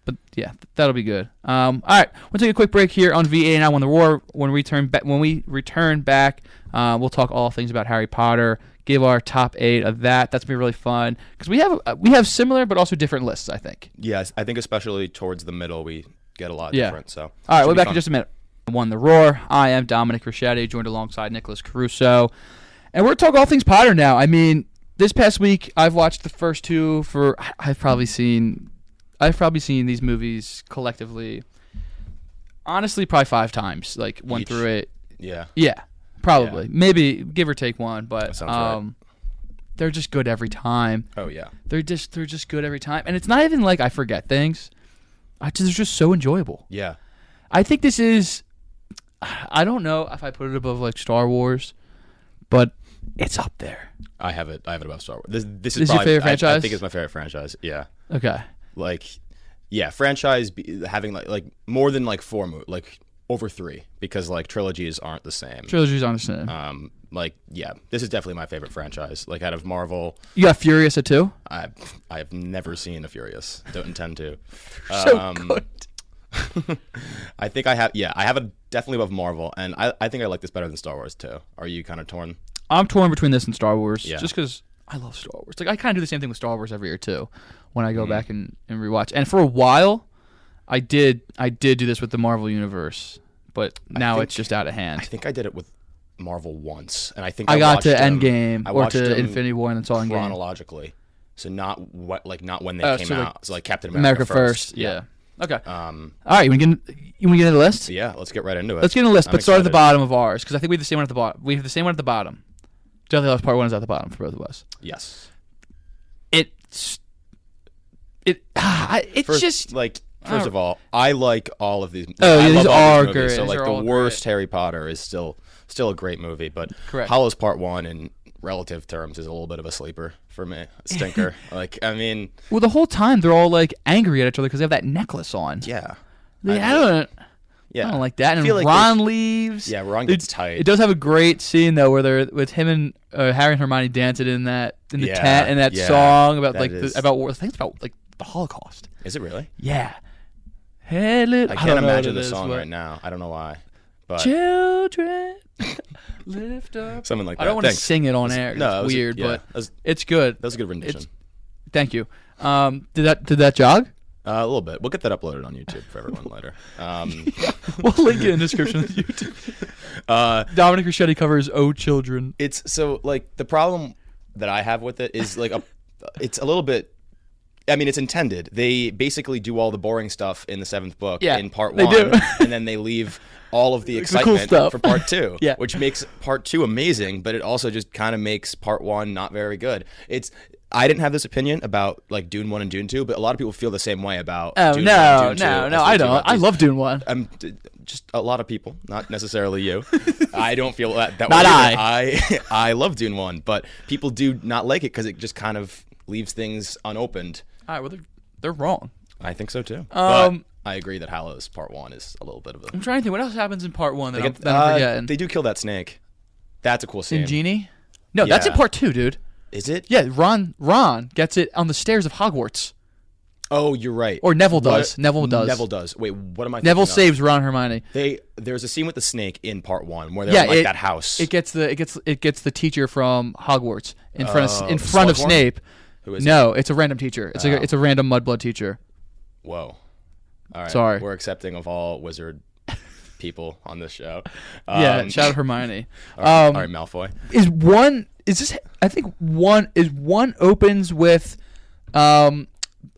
[SPEAKER 1] But yeah, that'll be good. All right, we'll take a quick break here on V89 when the Roar. When we return back, we'll talk all things about Harry Potter. Give our top 8 of that. That's gonna be really fun because we have similar but also different lists. I think.
[SPEAKER 2] Yes, I think especially towards the middle we get a lot different. So
[SPEAKER 1] all right, we'll be back in just a minute. Won the Roar. I am Dominic Richetti, joined alongside Nicholas Caruso, and we're gonna talk all things Potter now. I mean, this past week I've watched the first 2 for. I've probably seen these movies collectively. Honestly, probably 5 times. Like went
[SPEAKER 2] Each.
[SPEAKER 1] through it.
[SPEAKER 2] Yeah.
[SPEAKER 1] Yeah. Probably.
[SPEAKER 2] Yeah.
[SPEAKER 1] Maybe give or take one, but
[SPEAKER 2] That sounds right.
[SPEAKER 1] they're just good every time.
[SPEAKER 2] Oh yeah.
[SPEAKER 1] They're just good every time. And it's not even like I forget things. They're just so enjoyable.
[SPEAKER 2] Yeah.
[SPEAKER 1] I think this is I don't know if I put it above like Star Wars, but it's up there.
[SPEAKER 2] I have it above Star Wars. This
[SPEAKER 1] Is
[SPEAKER 2] is
[SPEAKER 1] your
[SPEAKER 2] probably,
[SPEAKER 1] favorite franchise?
[SPEAKER 2] I think it's my favorite franchise. Yeah.
[SPEAKER 1] Okay.
[SPEAKER 2] Like, yeah, franchise having like more than like 4 movies, like over 3, because like trilogies aren't the same.
[SPEAKER 1] Trilogy's on the same.
[SPEAKER 2] Like, yeah, this is definitely my favorite franchise. Like out of Marvel,
[SPEAKER 1] You got Furious at 2?
[SPEAKER 2] I have never seen a Furious. Don't intend to.
[SPEAKER 1] So good.
[SPEAKER 2] I think I have. Yeah, I have it definitely above Marvel, and I think I like this better than Star Wars too. Are you kind of torn?
[SPEAKER 1] I'm torn between this and Star Wars,
[SPEAKER 2] Yeah.
[SPEAKER 1] just because I love Star Wars. Like I kind of do the same thing with Star Wars every year too, when I go back and rewatch. And for a while, I did do this with the Marvel universe, but now it's just out of hand.
[SPEAKER 2] I think I did it with Marvel once, and I think
[SPEAKER 1] I got
[SPEAKER 2] watched
[SPEAKER 1] to
[SPEAKER 2] them-
[SPEAKER 1] Endgame
[SPEAKER 2] I
[SPEAKER 1] or
[SPEAKER 2] watched
[SPEAKER 1] to
[SPEAKER 2] them
[SPEAKER 1] Infinity War and it's all Endgame.
[SPEAKER 2] chronologically. So not when they came
[SPEAKER 1] so like
[SPEAKER 2] out. So like Captain
[SPEAKER 1] America first.
[SPEAKER 2] Yeah.
[SPEAKER 1] Okay. All right, you want to get into the list?
[SPEAKER 2] Yeah, let's get right into it.
[SPEAKER 1] Let's get into the list,
[SPEAKER 2] I'm
[SPEAKER 1] but start at the
[SPEAKER 2] excited.
[SPEAKER 1] bottom of ours because I think we have the same one at the bottom. We have the same one at the bottom. Deathly Hallows Part 1 is at the bottom for both of us.
[SPEAKER 2] Yes.
[SPEAKER 1] It's
[SPEAKER 2] First,
[SPEAKER 1] just
[SPEAKER 2] like first of all, I like all of these.
[SPEAKER 1] Oh, yeah,
[SPEAKER 2] I
[SPEAKER 1] these
[SPEAKER 2] love all
[SPEAKER 1] are
[SPEAKER 2] these movies,
[SPEAKER 1] great.
[SPEAKER 2] So
[SPEAKER 1] These
[SPEAKER 2] like
[SPEAKER 1] are
[SPEAKER 2] the
[SPEAKER 1] all
[SPEAKER 2] worst
[SPEAKER 1] great.
[SPEAKER 2] Harry Potter is still a great movie, but
[SPEAKER 1] Correct.
[SPEAKER 2] Hallows Part 1 in relative terms is a little bit of a sleeper for me. A stinker. Like I mean,
[SPEAKER 1] well, the whole time they're all like angry at each other because they have that necklace on.
[SPEAKER 2] yeah.
[SPEAKER 1] I don't like that.
[SPEAKER 2] I
[SPEAKER 1] And
[SPEAKER 2] feel like
[SPEAKER 1] Ron leaves.
[SPEAKER 2] Yeah, Ron gets tight.
[SPEAKER 1] It does have a great scene though, where they're with him and Harry and Hermione dancing in the
[SPEAKER 2] Yeah,
[SPEAKER 1] tent and that
[SPEAKER 2] yeah,
[SPEAKER 1] song about
[SPEAKER 2] that
[SPEAKER 1] like
[SPEAKER 2] is-
[SPEAKER 1] about war. I think it's about like the Holocaust.
[SPEAKER 2] Is it really?
[SPEAKER 1] Yeah. Hey, little,
[SPEAKER 2] I
[SPEAKER 1] don't
[SPEAKER 2] can't
[SPEAKER 1] know what
[SPEAKER 2] imagine
[SPEAKER 1] it
[SPEAKER 2] the
[SPEAKER 1] is,
[SPEAKER 2] song
[SPEAKER 1] but-
[SPEAKER 2] right now. I don't know why, but
[SPEAKER 1] Children, lift up.
[SPEAKER 2] something like that.
[SPEAKER 1] I don't want to
[SPEAKER 2] Thanks.
[SPEAKER 1] sing it on air.
[SPEAKER 2] No,
[SPEAKER 1] It's weird, but
[SPEAKER 2] that was
[SPEAKER 1] it's good.
[SPEAKER 2] a good rendition.
[SPEAKER 1] Thank you. Did that jog?
[SPEAKER 2] A little bit. We'll get that uploaded on YouTube for everyone later.
[SPEAKER 1] We'll link it in the description of YouTube. Dominic Richetti covers "Oh Children."
[SPEAKER 2] It's so like the problem that I have with it is like it's a little bit. I mean, it's intended. They basically do all the boring stuff in the 7th book in part
[SPEAKER 1] they
[SPEAKER 2] 1,
[SPEAKER 1] do.
[SPEAKER 2] and then they leave all of the
[SPEAKER 1] The cool
[SPEAKER 2] excitement
[SPEAKER 1] stuff.
[SPEAKER 2] for part 2,
[SPEAKER 1] Yeah.
[SPEAKER 2] which makes part 2 amazing, but it also just kind of makes part 1 not very good. I didn't have this opinion about like Dune 1 and Dune 2, but a lot of people feel the same way about
[SPEAKER 1] Oh
[SPEAKER 2] Dune 1
[SPEAKER 1] no,
[SPEAKER 2] and Dune 2.
[SPEAKER 1] no,
[SPEAKER 2] as
[SPEAKER 1] no!
[SPEAKER 2] they
[SPEAKER 1] I
[SPEAKER 2] do
[SPEAKER 1] don't.
[SPEAKER 2] about
[SPEAKER 1] I
[SPEAKER 2] these-
[SPEAKER 1] love Dune 1.
[SPEAKER 2] Just a lot of people, not necessarily you. I don't feel that way.
[SPEAKER 1] Not
[SPEAKER 2] either. I love Dune 1, but people do not like it because it just kind of leaves things unopened.
[SPEAKER 1] All right, well they're wrong.
[SPEAKER 2] I think so too. But I agree that Hallows Part 1 is a little bit of a.
[SPEAKER 1] I'm trying to think what else happens in part 1 that
[SPEAKER 2] They
[SPEAKER 1] I'm
[SPEAKER 2] get-
[SPEAKER 1] forgetting.
[SPEAKER 2] They do kill that snake. That's a cool scene.
[SPEAKER 1] In Genie? No, that's in
[SPEAKER 2] Yeah.
[SPEAKER 1] part 2, dude.
[SPEAKER 2] Is it?
[SPEAKER 1] Yeah, Ron gets it on the stairs of Hogwarts.
[SPEAKER 2] Oh, you're right.
[SPEAKER 1] Or Neville does.
[SPEAKER 2] What-
[SPEAKER 1] Neville does.
[SPEAKER 2] Neville does. Wait, what am I?
[SPEAKER 1] Neville
[SPEAKER 2] thinking of?
[SPEAKER 1] saves Ron and Hermione.
[SPEAKER 2] There's a scene with the snake in part 1 where they're in, like that house.
[SPEAKER 1] It gets the teacher from Hogwarts in front of
[SPEAKER 2] the
[SPEAKER 1] Snape.
[SPEAKER 2] Slughorn? Who is
[SPEAKER 1] No, it's a random teacher. It's a random mudblood teacher.
[SPEAKER 2] Whoa. All right.
[SPEAKER 1] Sorry.
[SPEAKER 2] We're accepting of all wizard people on this show.
[SPEAKER 1] Yeah, shout out Hermione.
[SPEAKER 2] All right, Malfoy.
[SPEAKER 1] I think one opens with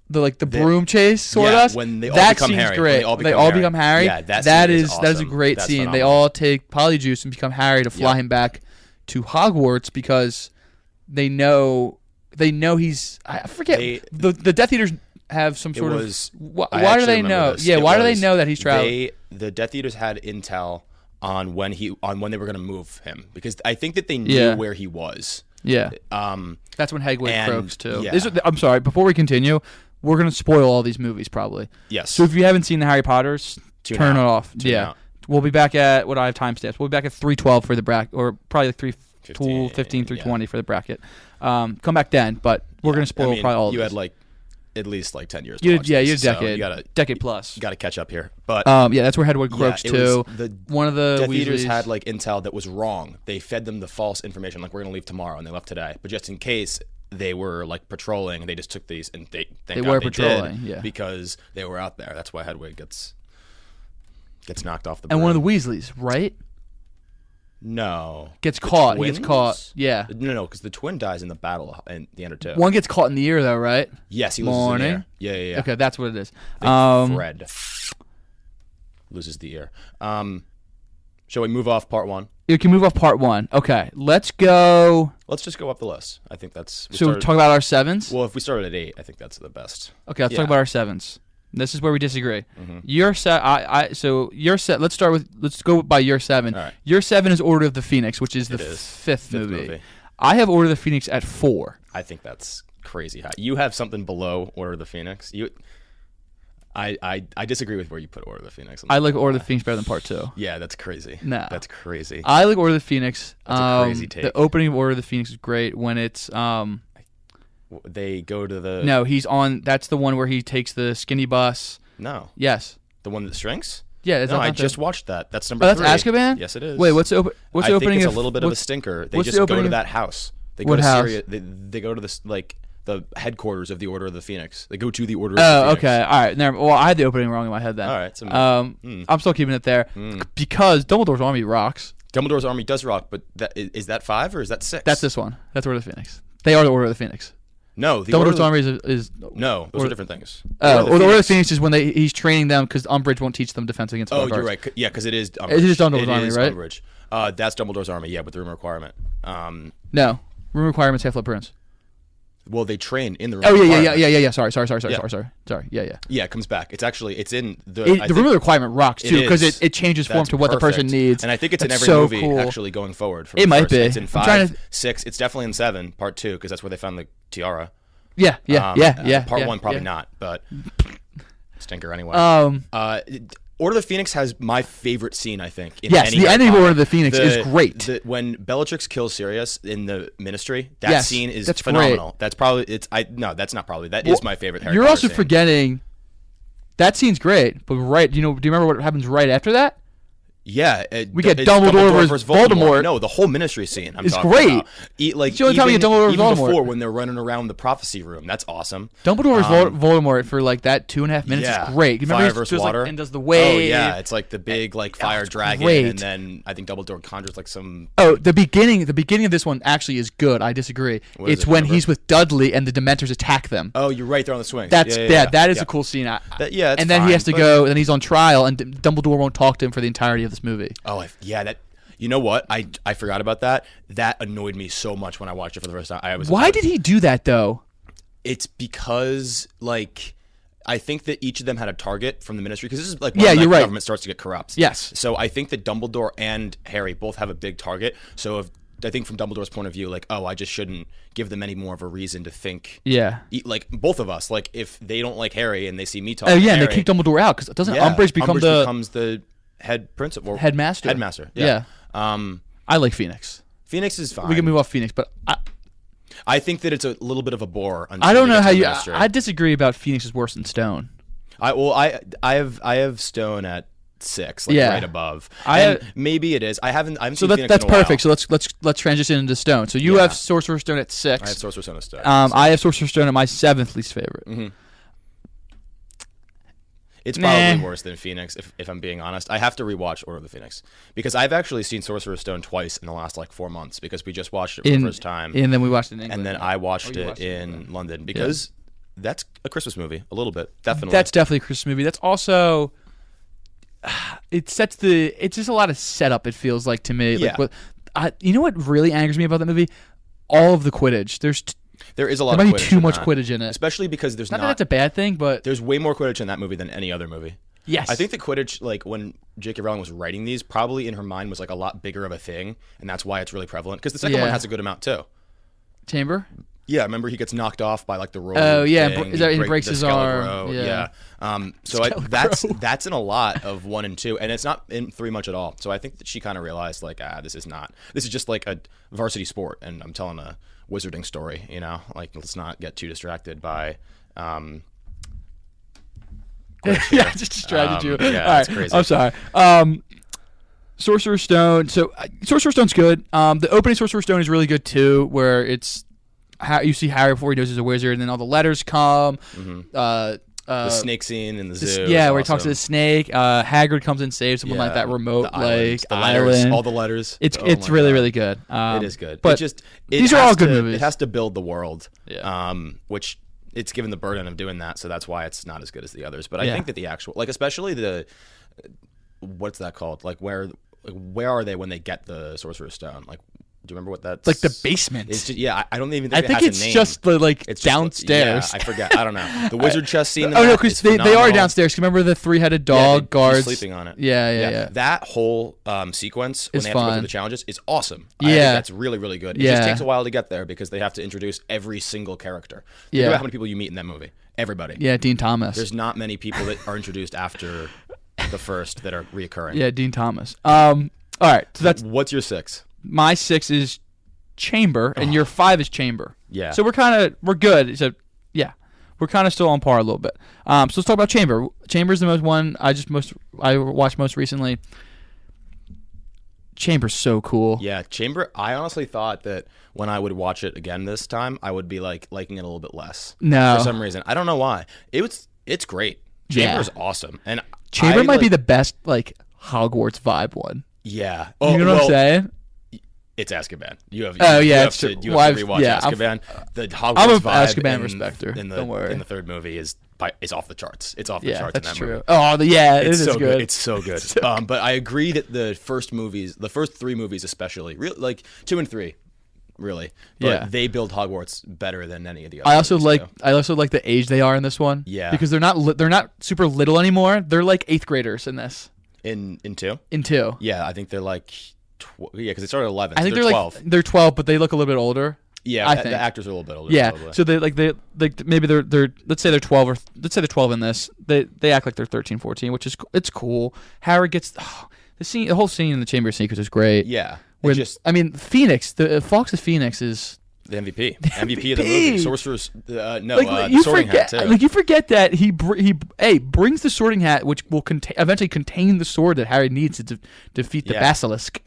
[SPEAKER 1] the broom chase sort
[SPEAKER 2] Yeah,
[SPEAKER 1] of.
[SPEAKER 2] when they all
[SPEAKER 1] that
[SPEAKER 2] become
[SPEAKER 1] scene's
[SPEAKER 2] Harry.
[SPEAKER 1] great.
[SPEAKER 2] When they all become Harry. Yeah, that
[SPEAKER 1] that
[SPEAKER 2] scene
[SPEAKER 1] is
[SPEAKER 2] is
[SPEAKER 1] that is a
[SPEAKER 2] awesome.
[SPEAKER 1] great
[SPEAKER 2] That's
[SPEAKER 1] scene. They
[SPEAKER 2] phenomenal.
[SPEAKER 1] all take polyjuice and become Harry to fly him back to Hogwarts because they know he's I forget the Death Eaters have some sort of why do
[SPEAKER 2] actually
[SPEAKER 1] they
[SPEAKER 2] remember
[SPEAKER 1] know?
[SPEAKER 2] this.
[SPEAKER 1] Yeah,
[SPEAKER 2] It
[SPEAKER 1] why do they
[SPEAKER 2] was-
[SPEAKER 1] know that he's traveling?
[SPEAKER 2] The Death Eaters had intel on when they were going to move him because I think that they knew
[SPEAKER 1] Yeah.
[SPEAKER 2] where he was.
[SPEAKER 1] Yeah.
[SPEAKER 2] Um,
[SPEAKER 1] That's when Hagrid
[SPEAKER 2] and-
[SPEAKER 1] croaks too.
[SPEAKER 2] yeah.
[SPEAKER 1] I'm sorry. Before we continue, we're gonna spoil all these movies probably.
[SPEAKER 2] yes.
[SPEAKER 1] So if you haven't seen the Harry Potters,
[SPEAKER 2] Tune
[SPEAKER 1] turn
[SPEAKER 2] out.
[SPEAKER 1] it off.
[SPEAKER 2] Tune
[SPEAKER 1] Yeah.
[SPEAKER 2] out.
[SPEAKER 1] We'll be back at what I have timestamps. We'll be back at 3:12 for the bracket, or probably like 3:15
[SPEAKER 2] 15,
[SPEAKER 1] through 20 for the bracket. Come back then, but we're gonna spoil
[SPEAKER 2] I mean,
[SPEAKER 1] probably all of
[SPEAKER 2] you
[SPEAKER 1] this.
[SPEAKER 2] had like at least like 10 years. To watch
[SPEAKER 1] you're a
[SPEAKER 2] this, so
[SPEAKER 1] decade,
[SPEAKER 2] you
[SPEAKER 1] decade plus.
[SPEAKER 2] got to catch up here. But
[SPEAKER 1] yeah, that's where Hedwig croaks too. One of the
[SPEAKER 2] Death Eaters
[SPEAKER 1] Weasleys
[SPEAKER 2] had like intel that was wrong. They fed them the false information, like we're gonna leave tomorrow, and they left today. But just in case they were like patrolling, they just took these, and they
[SPEAKER 1] were patrolling,
[SPEAKER 2] did,
[SPEAKER 1] yeah,
[SPEAKER 2] because they were out there. That's why Hedwig gets knocked off the.
[SPEAKER 1] And
[SPEAKER 2] broom.
[SPEAKER 1] one of the Weasleys, right?
[SPEAKER 2] No.
[SPEAKER 1] Gets caught.
[SPEAKER 2] Twins?
[SPEAKER 1] He gets caught. Yeah.
[SPEAKER 2] No, because the twin dies in the battle in the end of 2.
[SPEAKER 1] One gets caught in the ear, though, right?
[SPEAKER 2] Yes, he loses an ear. Yeah.
[SPEAKER 1] Okay, that's what it is.
[SPEAKER 2] Fred loses the ear. Shall we move off part 1?
[SPEAKER 1] You can move off part 1. Okay, let's go.
[SPEAKER 2] Let's just go up the list. I think that's.
[SPEAKER 1] We'll talk about our 7s?
[SPEAKER 2] Well, if we started at 8, I think that's the best.
[SPEAKER 1] Okay, let's talk about our 7s. This is where we disagree.
[SPEAKER 2] Mm-hmm.
[SPEAKER 1] Your set. So your set. Let's start with. Let's go by your 7.
[SPEAKER 2] All right.
[SPEAKER 1] Your 7 is Order of the Phoenix, which is the fifth movie. I have Order of the Phoenix at 4.
[SPEAKER 2] I think that's crazy high. You have something below Order of the Phoenix. I disagree with where you put Order of the Phoenix.
[SPEAKER 1] I like Order of the Phoenix better than part 2.
[SPEAKER 2] Yeah, that's crazy.
[SPEAKER 1] No,
[SPEAKER 2] that's crazy.
[SPEAKER 1] I like Order of the Phoenix.
[SPEAKER 2] That's a crazy take.
[SPEAKER 1] The opening of Order of the Phoenix is great when it's
[SPEAKER 2] They go to the.
[SPEAKER 1] No, he's on. That's the one where he takes the skinny bus.
[SPEAKER 2] No.
[SPEAKER 1] Yes.
[SPEAKER 2] The one that shrinks?
[SPEAKER 1] Yeah.
[SPEAKER 2] No, I just watched that. That's number
[SPEAKER 1] 3. That's Azkaban?
[SPEAKER 2] Yes, it is.
[SPEAKER 1] Wait, what's the opening?
[SPEAKER 2] I think it's a little bit of a stinker. They just go to that house. They go
[SPEAKER 1] what
[SPEAKER 2] to
[SPEAKER 1] house?
[SPEAKER 2] Syria. They go to this like the headquarters of the Order of the Phoenix. They go to the Order of the Phoenix.
[SPEAKER 1] Okay. All right. Well, I had the opening wrong in my head then.
[SPEAKER 2] All right. So
[SPEAKER 1] I'm still keeping it there because Dumbledore's army rocks.
[SPEAKER 2] Dumbledore's army does rock, but is that 5 or is that 6?
[SPEAKER 1] That's this one. That's Order of the Phoenix. They are the Order of the Phoenix.
[SPEAKER 2] No, the
[SPEAKER 1] Dumbledore's army is
[SPEAKER 2] no. Those are different things.
[SPEAKER 1] The Order of the Phoenix is when he's training them because Umbridge won't teach them defense against.
[SPEAKER 2] Oh, you're right. Yeah, because it is. Umbridge.
[SPEAKER 1] It is Dumbledore's army, right?
[SPEAKER 2] Umbridge. That's Dumbledore's army. Yeah, with the room requirement.
[SPEAKER 1] No, room requirements. Half-Blood Prince.
[SPEAKER 2] Well, they train in the room.
[SPEAKER 1] Oh yeah. Sorry. Yeah.
[SPEAKER 2] Yeah, it comes back. It's in the.
[SPEAKER 1] The room requirement rocks too because it changes form to what the person needs.
[SPEAKER 2] And I think it's in every movie actually going forward.
[SPEAKER 1] It might be.
[SPEAKER 2] It's in 5, 6. It's definitely in 7, part 2, because that's where they found the tiara.
[SPEAKER 1] Yeah.
[SPEAKER 2] Part 1 probably not, but stinker anyway. Order of the Phoenix has my favorite scene, I think.
[SPEAKER 1] Yes, the ending of Order of the Phoenix is great.
[SPEAKER 2] When Bellatrix kills Sirius in the Ministry, that scene is phenomenal.
[SPEAKER 1] Great.
[SPEAKER 2] That's probably that's not probably. That is my favorite Harry
[SPEAKER 1] You're
[SPEAKER 2] Potter
[SPEAKER 1] also
[SPEAKER 2] scene.
[SPEAKER 1] Forgetting that scene's great, but do you remember what happens right after that?
[SPEAKER 2] Yeah,
[SPEAKER 1] we get Dumbledore versus Voldemort.
[SPEAKER 2] No, the whole Ministry scene.
[SPEAKER 1] It's great.
[SPEAKER 2] About. Like
[SPEAKER 1] the only time we get Dumbledore versus Voldemort.
[SPEAKER 2] Before when they're running around the prophecy room, that's awesome.
[SPEAKER 1] Dumbledore versus Voldemort for like that 2.5 minutes is great. You remember
[SPEAKER 2] fire versus water,
[SPEAKER 1] and does the wave.
[SPEAKER 2] Oh yeah, it's like the big fire dragon,
[SPEAKER 1] great.
[SPEAKER 2] And then I think Dumbledore conjures like some.
[SPEAKER 1] Oh, the beginning of this one actually is good. I disagree. It's when he's with Dudley and the Dementors attack them.
[SPEAKER 2] Oh, you're right. They're on the swings.
[SPEAKER 1] That is a cool scene.
[SPEAKER 2] And
[SPEAKER 1] then he has to go, and then he's on trial, and Dumbledore won't talk to him for the entirety of this movie.
[SPEAKER 2] Oh, that. You know what? I forgot about that. That annoyed me so much when I watched it for the first time.
[SPEAKER 1] Why did he do that though?
[SPEAKER 2] It's because I think that each of them had a target from the Ministry because this is when
[SPEAKER 1] you're right.
[SPEAKER 2] Government starts to get corrupt.
[SPEAKER 1] Yes.
[SPEAKER 2] So I think that Dumbledore and Harry both have a big target. So I think from Dumbledore's point of view, I just shouldn't give them any more of a reason to think.
[SPEAKER 1] Yeah.
[SPEAKER 2] Both of us, if they don't like Harry and they see me talking.
[SPEAKER 1] Oh yeah,
[SPEAKER 2] and
[SPEAKER 1] they kick Dumbledore out because doesn't Umbridge
[SPEAKER 2] becomes the head principal,
[SPEAKER 1] headmaster.
[SPEAKER 2] Headmaster. Yeah.
[SPEAKER 1] I like Phoenix.
[SPEAKER 2] Phoenix is fine.
[SPEAKER 1] We can move off Phoenix, but
[SPEAKER 2] I think that it's a little bit of a bore.
[SPEAKER 1] I don't know how you. I disagree about Phoenix is worse than Stone.
[SPEAKER 2] I have Stone at 6, right above. Maybe it is. I haven't seen Phoenix
[SPEAKER 1] that's
[SPEAKER 2] in a while.
[SPEAKER 1] perfect. So let's transition into Stone. So you have Sorcerer's Stone at 6.
[SPEAKER 2] I have Sorcerer's Stone at 6.
[SPEAKER 1] I have Sorcerer's Stone at my 7th least favorite.
[SPEAKER 2] Mm-hmm. It's probably worse than Phoenix, if I'm being honest. I have to rewatch Order of the Phoenix because I've actually seen Sorcerer's Stone twice in the last 4 months because we just watched it for the first time.
[SPEAKER 1] And then we watched it in England.
[SPEAKER 2] And then I watched it in London because that's a Christmas movie, a little bit, definitely.
[SPEAKER 1] That's definitely a Christmas movie. That's also... It's just a lot of setup, it feels like to me.
[SPEAKER 2] Yeah.
[SPEAKER 1] You know what really angers me about that movie? All of the Quidditch.
[SPEAKER 2] There is a lot of
[SPEAKER 1] Quidditch. There might be
[SPEAKER 2] Quidditch
[SPEAKER 1] too
[SPEAKER 2] in
[SPEAKER 1] much
[SPEAKER 2] that.
[SPEAKER 1] Quidditch in it.
[SPEAKER 2] Especially because there's
[SPEAKER 1] not that that's a bad thing, but...
[SPEAKER 2] There's way more Quidditch in that movie than any other movie.
[SPEAKER 1] Yes.
[SPEAKER 2] I think that Quidditch, when J.K. Rowling was writing these, probably in her mind was a lot bigger of a thing, and that's why it's really prevalent. Because the second one has a good amount, too.
[SPEAKER 1] Chamber?
[SPEAKER 2] Yeah, remember he gets knocked off by the roll.
[SPEAKER 1] Oh yeah,
[SPEAKER 2] thing.
[SPEAKER 1] He breaks his arm.
[SPEAKER 2] Yeah. So that's in a lot of 1 and 2, and it's not in 3 much at all. So I think that she kind of realized this is just a varsity sport, and I'm telling a wizarding story. Let's not get too distracted by
[SPEAKER 1] Yeah, I just distracted you.
[SPEAKER 2] Yeah,
[SPEAKER 1] All
[SPEAKER 2] that's
[SPEAKER 1] right,
[SPEAKER 2] crazy.
[SPEAKER 1] I'm sorry. Sorcerer's Stone. So Sorcerer's Stone's good. The opening Sorcerer's Stone is really good too, where it's how you see Harry before he knows he's a wizard, and then all the letters come.
[SPEAKER 2] The snake scene in the zoo.
[SPEAKER 1] Yeah,
[SPEAKER 2] is
[SPEAKER 1] where he talks to
[SPEAKER 2] awesome.
[SPEAKER 1] the snake. Hagrid comes and saves someone like that remote
[SPEAKER 2] the islands,
[SPEAKER 1] like
[SPEAKER 2] the letters,
[SPEAKER 1] island.
[SPEAKER 2] all the letters.
[SPEAKER 1] It's
[SPEAKER 2] Oh
[SPEAKER 1] it's
[SPEAKER 2] my
[SPEAKER 1] really
[SPEAKER 2] God.
[SPEAKER 1] really good.
[SPEAKER 2] It is good.
[SPEAKER 1] But these are all good movies.
[SPEAKER 2] It has to build the world.
[SPEAKER 1] Yeah.
[SPEAKER 2] Which it's given the burden of doing that, so that's why it's not as good as the others. But I
[SPEAKER 1] Yeah.
[SPEAKER 2] think that the actual, like, especially the, what's that called? Like, where are they when they get the Sorcerer's Stone? Like, do you remember what that's
[SPEAKER 1] Like the basement.
[SPEAKER 2] It's just, yeah, I don't even
[SPEAKER 1] I
[SPEAKER 2] think
[SPEAKER 1] think
[SPEAKER 2] it has
[SPEAKER 1] it's
[SPEAKER 2] a name.
[SPEAKER 1] just the
[SPEAKER 2] It's just,
[SPEAKER 1] downstairs.
[SPEAKER 2] Yeah, I forget. I don't know. The wizard chest scene.
[SPEAKER 1] Oh no, because they are downstairs. Remember the 3-headed dog guards
[SPEAKER 2] He's sleeping on it.
[SPEAKER 1] Yeah.
[SPEAKER 2] That whole sequence when
[SPEAKER 1] It's
[SPEAKER 2] they have to go
[SPEAKER 1] fun.
[SPEAKER 2] through the challenges is awesome. I
[SPEAKER 1] Yeah.
[SPEAKER 2] think that's really, really good. It
[SPEAKER 1] Yeah.
[SPEAKER 2] just takes a while to get there because they have to introduce every single character. Think
[SPEAKER 1] Yeah.
[SPEAKER 2] about how many people you meet in that movie. Everybody.
[SPEAKER 1] Yeah, Dean Thomas.
[SPEAKER 2] There's not many people that are introduced after the first that are reoccurring.
[SPEAKER 1] Yeah, Dean Thomas. All right, so that's
[SPEAKER 2] What's your 6?
[SPEAKER 1] my 6 is Chamber, and your 5 is Chamber.
[SPEAKER 2] Yeah.
[SPEAKER 1] So we're good. So yeah, we're kind of still on par a little bit. So let's talk about Chamber. Chamber is the most one I watched most recently. Chamber's so cool.
[SPEAKER 2] Yeah, Chamber. I honestly thought that when I would watch it again this time, I would be like liking it a little bit less.
[SPEAKER 1] No.
[SPEAKER 2] For some reason, I don't know why. It's great.
[SPEAKER 1] Yeah.
[SPEAKER 2] Chamber's awesome, and
[SPEAKER 1] Chamber might be
[SPEAKER 2] like-
[SPEAKER 1] the best like Hogwarts vibe one.
[SPEAKER 2] Yeah.
[SPEAKER 1] You know what I'm saying?
[SPEAKER 2] It's Azkaban. You have.
[SPEAKER 1] Oh,
[SPEAKER 2] you
[SPEAKER 1] yeah,
[SPEAKER 2] have
[SPEAKER 1] it's
[SPEAKER 2] to,
[SPEAKER 1] true.
[SPEAKER 2] you
[SPEAKER 1] Well,
[SPEAKER 2] have to
[SPEAKER 1] I've-
[SPEAKER 2] rewatch
[SPEAKER 1] yeah,
[SPEAKER 2] Azkaban. The Hogwarts
[SPEAKER 1] I'm a
[SPEAKER 2] vibe
[SPEAKER 1] Azkaban
[SPEAKER 2] in,
[SPEAKER 1] respecter.
[SPEAKER 2] In the,
[SPEAKER 1] Don't worry.
[SPEAKER 2] In the third movie is off the charts. It's off the
[SPEAKER 1] Yeah,
[SPEAKER 2] charts
[SPEAKER 1] that's
[SPEAKER 2] in that
[SPEAKER 1] true.
[SPEAKER 2] movie.
[SPEAKER 1] Oh, it
[SPEAKER 2] It's
[SPEAKER 1] is
[SPEAKER 2] so
[SPEAKER 1] good.
[SPEAKER 2] It's so good. But I agree that the first 3 movies especially, like 2 and 3, really. But
[SPEAKER 1] Yeah.
[SPEAKER 2] they build Hogwarts better than any of the other.
[SPEAKER 1] I also
[SPEAKER 2] movies
[SPEAKER 1] like
[SPEAKER 2] do.
[SPEAKER 1] I also like the age they are in this one.
[SPEAKER 2] Yeah.
[SPEAKER 1] Because they're not super little anymore. They're like 8th graders in this.
[SPEAKER 2] in 2.
[SPEAKER 1] In 2.
[SPEAKER 2] Yeah, I think they're like. Because they started at 11.
[SPEAKER 1] I think
[SPEAKER 2] they're
[SPEAKER 1] they're
[SPEAKER 2] 12.
[SPEAKER 1] like they're 12, but they look a little bit older.
[SPEAKER 2] Yeah,
[SPEAKER 1] I
[SPEAKER 2] the
[SPEAKER 1] think.
[SPEAKER 2] actors are a little bit older.
[SPEAKER 1] Yeah.
[SPEAKER 2] probably.
[SPEAKER 1] So maybe they're let's say they're 12 or let's say they're 12 in this. They act like they're 13, 14, which is it's cool. Harry gets the whole scene in the Chamber of Secrets is great.
[SPEAKER 2] Yeah.
[SPEAKER 1] When,
[SPEAKER 2] Just
[SPEAKER 1] Phoenix, the Fox of Phoenix is
[SPEAKER 2] the MVP. MVP of the movie. Sorcerer's
[SPEAKER 1] you
[SPEAKER 2] Sorting
[SPEAKER 1] forget,
[SPEAKER 2] Hat too.
[SPEAKER 1] like you forget that he brings the Sorting Hat, which will eventually contain the sword that Harry needs to defeat the
[SPEAKER 2] Yeah.
[SPEAKER 1] basilisk.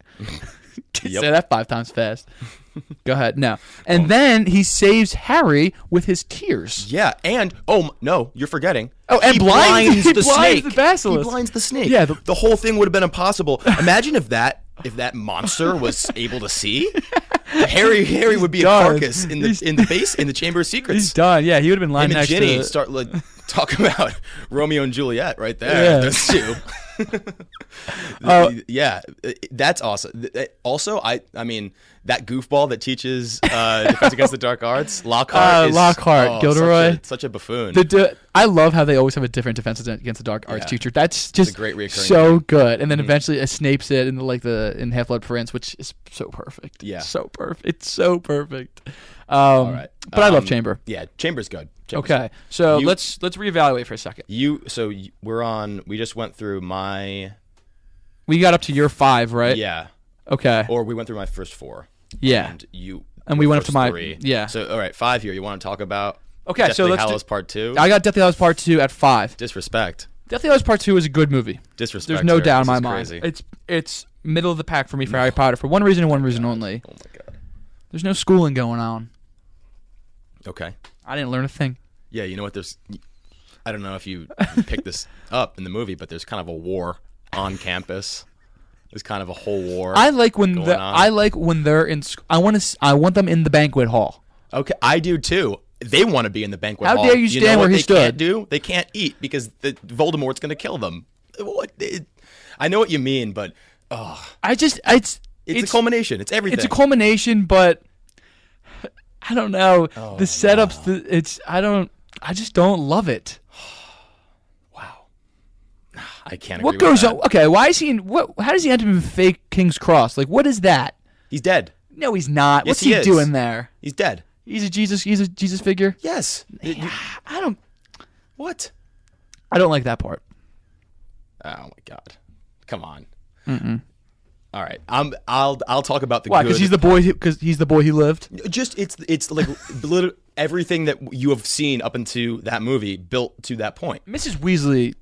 [SPEAKER 2] Yep.
[SPEAKER 1] Say that 5 times fast. Go ahead. No, and then he saves Harry with his tears.
[SPEAKER 2] Yeah, and no, you're forgetting.
[SPEAKER 1] Oh, and
[SPEAKER 2] he
[SPEAKER 1] blinds
[SPEAKER 2] the
[SPEAKER 1] the
[SPEAKER 2] snake.
[SPEAKER 1] basilisk.
[SPEAKER 2] He blinds the snake.
[SPEAKER 1] Yeah,
[SPEAKER 2] the whole thing would have been impossible. Imagine if that monster was able to see. Harry would be a
[SPEAKER 1] done.
[SPEAKER 2] carcass in the Chamber of Secrets.
[SPEAKER 1] He's done. Yeah, he would have been lying
[SPEAKER 2] Him and
[SPEAKER 1] next
[SPEAKER 2] Ginny
[SPEAKER 1] to.
[SPEAKER 2] start like talking about Romeo and Juliet right there.
[SPEAKER 1] Yeah.
[SPEAKER 2] Those two. Yeah, that's awesome. Also, I mean that goofball that teaches Defense Against the Dark Arts, Lockhart.
[SPEAKER 1] Lockhart, Gilderoy.
[SPEAKER 2] such a buffoon.
[SPEAKER 1] I love how they always have a different Defense Against the Dark Arts
[SPEAKER 2] Yeah.
[SPEAKER 1] teacher. That's just
[SPEAKER 2] a great reoccurring
[SPEAKER 1] so good. And then eventually Snape's it in Half-Blood Prince, which is so perfect.
[SPEAKER 2] Yeah.
[SPEAKER 1] So perfect. It's so perfect.
[SPEAKER 2] All right,
[SPEAKER 1] But I love Chamber.
[SPEAKER 2] Yeah, Chamber's good. Chamber's
[SPEAKER 1] Okay, so
[SPEAKER 2] You-
[SPEAKER 1] let's reevaluate for a second.
[SPEAKER 2] we're on. We just went through my.
[SPEAKER 1] We got up to your 5, right?
[SPEAKER 2] Yeah.
[SPEAKER 1] Okay.
[SPEAKER 2] Or we went through my first 4.
[SPEAKER 1] Yeah.
[SPEAKER 2] And you.
[SPEAKER 1] And we
[SPEAKER 2] your
[SPEAKER 1] went up
[SPEAKER 2] first
[SPEAKER 1] to my
[SPEAKER 2] 3.
[SPEAKER 1] yeah.
[SPEAKER 2] So all right, 5 here. You want to talk about?
[SPEAKER 1] Okay, so
[SPEAKER 2] Deathly
[SPEAKER 1] let's
[SPEAKER 2] Hallows Part 2.
[SPEAKER 1] I got Deathly Hallows Part 2 at 5.
[SPEAKER 2] Disrespect.
[SPEAKER 1] Deathly Hallows Part 2 is a good movie.
[SPEAKER 2] Disrespect.
[SPEAKER 1] There's no
[SPEAKER 2] sir.
[SPEAKER 1] doubt in
[SPEAKER 2] This
[SPEAKER 1] my
[SPEAKER 2] is
[SPEAKER 1] mind.
[SPEAKER 2] crazy.
[SPEAKER 1] It's middle of the pack for me for Harry Potter for one reason and one reason only.
[SPEAKER 2] Oh my god.
[SPEAKER 1] There's no schooling going on.
[SPEAKER 2] Okay.
[SPEAKER 1] I didn't learn a thing.
[SPEAKER 2] Yeah, you know what? I don't know if you picked this up in the movie, but there's kind of a war on campus. There's kind of a whole war.
[SPEAKER 1] I like when
[SPEAKER 2] going on.
[SPEAKER 1] I like when they're in. I want them in the banquet hall.
[SPEAKER 2] Okay, I do too. They want to be in the banquet
[SPEAKER 1] How
[SPEAKER 2] hall.
[SPEAKER 1] dare you stand
[SPEAKER 2] know
[SPEAKER 1] where
[SPEAKER 2] what
[SPEAKER 1] he
[SPEAKER 2] they
[SPEAKER 1] stood?
[SPEAKER 2] Can't do? They can't eat because Voldemort's going to kill them. I know what you mean, but
[SPEAKER 1] It's
[SPEAKER 2] a culmination. It's everything.
[SPEAKER 1] It's a culmination, but I don't know the setups. I just don't love it.
[SPEAKER 2] Wow. I can't.
[SPEAKER 1] What
[SPEAKER 2] agree with
[SPEAKER 1] goes
[SPEAKER 2] that.
[SPEAKER 1] on? Okay, why is he in? How does he end up in fake King's Cross? Like, what is that?
[SPEAKER 2] He's dead.
[SPEAKER 1] No, he's not.
[SPEAKER 2] Yes,
[SPEAKER 1] What's he
[SPEAKER 2] is.
[SPEAKER 1] doing there?
[SPEAKER 2] He's dead.
[SPEAKER 1] He's a Jesus figure.
[SPEAKER 2] Yes.
[SPEAKER 1] I don't
[SPEAKER 2] What?
[SPEAKER 1] like that part.
[SPEAKER 2] Oh my god. Come on. All right. I'll talk about the
[SPEAKER 1] Why?
[SPEAKER 2] good.
[SPEAKER 1] Because he's the boy. Because he's the boy who lived.
[SPEAKER 2] Just it's like everything that you have seen up into that movie built to that point.
[SPEAKER 1] Mrs. Weasley.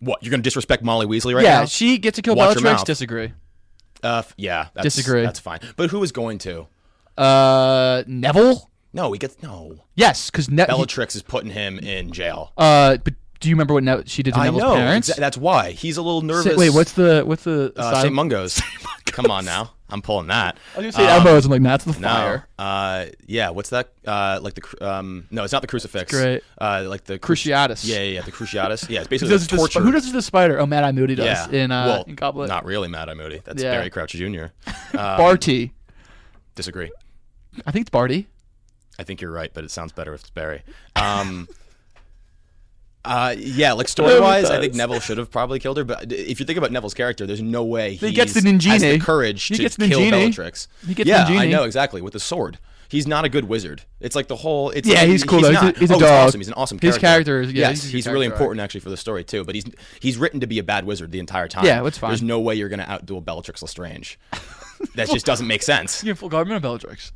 [SPEAKER 2] What, you're going to disrespect Molly Weasley now?
[SPEAKER 1] Yeah, she gets to kill
[SPEAKER 2] Watch your
[SPEAKER 1] Bellatrix.
[SPEAKER 2] mouth.
[SPEAKER 1] Disagree.
[SPEAKER 2] Yeah,
[SPEAKER 1] Disagree.
[SPEAKER 2] That's fine. But who is going to?
[SPEAKER 1] Neville?
[SPEAKER 2] No, he gets no.
[SPEAKER 1] Yes, because
[SPEAKER 2] Bellatrix is putting him in jail.
[SPEAKER 1] But do you remember what she did to Neville's parents?
[SPEAKER 2] That's why he's a little nervous.
[SPEAKER 1] Wait, what's the
[SPEAKER 2] St. Mungo's? Come on now, I'm pulling that.
[SPEAKER 1] I was gonna say elbows. I'm like, that's the fire.
[SPEAKER 2] No. Yeah. What's that? Like the no, it's not the crucifix.
[SPEAKER 1] It's great.
[SPEAKER 2] Like the
[SPEAKER 1] Cruciatus.
[SPEAKER 2] Yeah, the Cruciatus. Yeah, it's basically the torture.
[SPEAKER 1] Who does the spider? Oh, Mad Eye Moody does in Goblet.
[SPEAKER 2] Not really Mad Eye Moody. That's Barry Crouch Jr.
[SPEAKER 1] Barty.
[SPEAKER 2] Disagree.
[SPEAKER 1] I think it's Barty.
[SPEAKER 2] I think you're right, but it sounds better if it's Barry. Yeah, like story-wise, I think Neville should have probably killed her. But if you think about Neville's character, there's no way he
[SPEAKER 1] gets the
[SPEAKER 2] has
[SPEAKER 1] Ningine.
[SPEAKER 2] the courage to kill Bellatrix.
[SPEAKER 1] He gets the Ningine.
[SPEAKER 2] I know exactly with the sword. He's not a good wizard. It's like the whole. It's
[SPEAKER 1] yeah,
[SPEAKER 2] like,
[SPEAKER 1] he's cool.
[SPEAKER 2] He's,
[SPEAKER 1] though. He's a
[SPEAKER 2] he's
[SPEAKER 1] dog.
[SPEAKER 2] awesome. He's an awesome character.
[SPEAKER 1] His character is
[SPEAKER 2] he's really important actually for the story too. But he's written to be a bad wizard the entire time.
[SPEAKER 1] Yeah, it's fine.
[SPEAKER 2] There's no way you're gonna outduel Bellatrix Lestrange. That just doesn't make sense.
[SPEAKER 1] You're full Guardian of Bellatrix.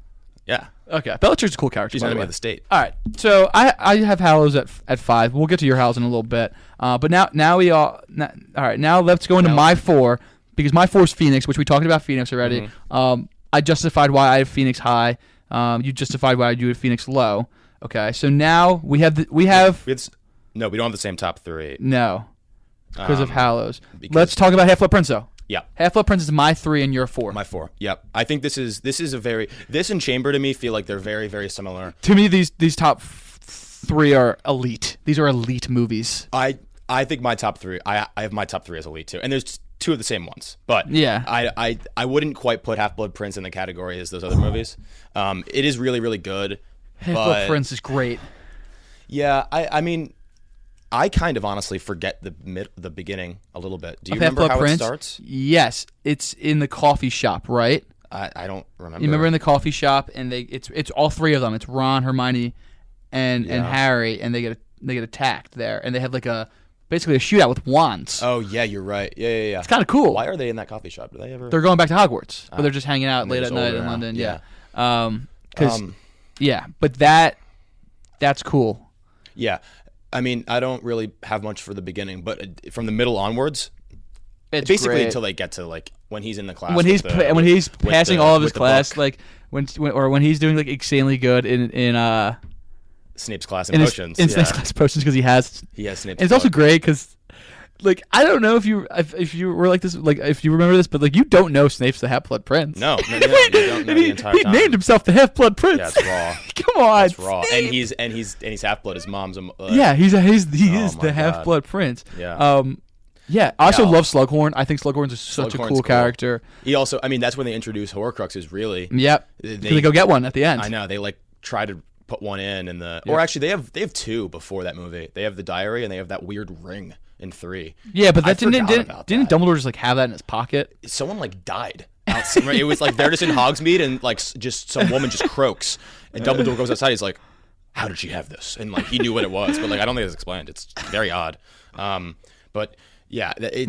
[SPEAKER 2] Yeah.
[SPEAKER 1] Okay, Bellatrix is a cool character.
[SPEAKER 2] She's an enemy of the state.
[SPEAKER 1] All right, so I have Hallows at 5. We'll get to your Hallows in a little bit. But now we all. All right, now let's go into my 4 because my 4 is Phoenix, which we talked about Phoenix already.
[SPEAKER 2] Mm-hmm.
[SPEAKER 1] I justified why I have Phoenix high. You justified why you have Phoenix low. Okay, so now we have no, we
[SPEAKER 2] don't have the same top 3.
[SPEAKER 1] No, because of Hallows. Let's talk about Half-Blood Prince though.
[SPEAKER 2] Yeah,
[SPEAKER 1] Half-Blood Prince is my 3 and your 4.
[SPEAKER 2] My 4. Yep. I think this and Chamber to me feel like they're very, very similar.
[SPEAKER 1] To me, these top 3 are elite. These are elite movies.
[SPEAKER 2] I think my top 3. I have my top 3 as elite too, and there's 2 of the same ones. But
[SPEAKER 1] yeah,
[SPEAKER 2] I wouldn't quite put Half-Blood Prince in the category as those other movies. It is really, really good.
[SPEAKER 1] Half-Blood Prince is great.
[SPEAKER 2] Yeah, I mean. I kind of honestly forget the beginning a little bit. Do you remember how it starts?
[SPEAKER 1] Yes, it's in the coffee shop, right?
[SPEAKER 2] I don't remember.
[SPEAKER 1] You remember in the coffee shop, and it's all 3 of them. It's Ron, Hermione, and Harry, and they get attacked there, and they have like basically a shootout with wands.
[SPEAKER 2] Oh yeah, you're right. Yeah.
[SPEAKER 1] It's kind of cool.
[SPEAKER 2] Why are they in that coffee shop? Do they ever?
[SPEAKER 1] They're going back to Hogwarts, but they're just hanging out late at night in London. Yeah. But that's cool.
[SPEAKER 2] Yeah. I mean, I don't really have much for the beginning, but from the middle onwards,
[SPEAKER 1] it's
[SPEAKER 2] basically
[SPEAKER 1] great.
[SPEAKER 2] until they get to like when he's in the class.
[SPEAKER 1] When he's passing all of his class, book. Like when he's doing like insanely good in
[SPEAKER 2] Snape's class in potions.
[SPEAKER 1] Snape's class potions because he has
[SPEAKER 2] Snape's.
[SPEAKER 1] And it's also great because. Like I don't know if you were like this, like if you remember this, but like you don't know Snape's the Half-Blood Prince.
[SPEAKER 2] No, you don't know the entire time.
[SPEAKER 1] He named himself the Half-Blood Prince.
[SPEAKER 2] Yeah, it's raw.
[SPEAKER 1] Come on,
[SPEAKER 2] it's raw, Snape. and he's half-blood. His mom's
[SPEAKER 1] he is the Half-Blood Prince.
[SPEAKER 2] Yeah.
[SPEAKER 1] Yeah. I also love Slughorn. I think Slughorn's such a cool character.
[SPEAKER 2] He also, I mean, that's when they introduce Horcruxes. Really.
[SPEAKER 1] Yep. They go get one at the end.
[SPEAKER 2] I know. They like try to put one in the, or actually they have 2 before that movie. They have the diary and they have that weird ring. In 3.
[SPEAKER 1] Yeah, but that didn't Dumbledore just like have that in his pocket?
[SPEAKER 2] Someone like died outside. Right? It was like they're just in Hogsmeade and like just some woman just croaks and Dumbledore goes outside. He's like, "How did she have this?" And like he knew what it was, but like I don't think it's explained. It's very odd. But yeah,
[SPEAKER 1] we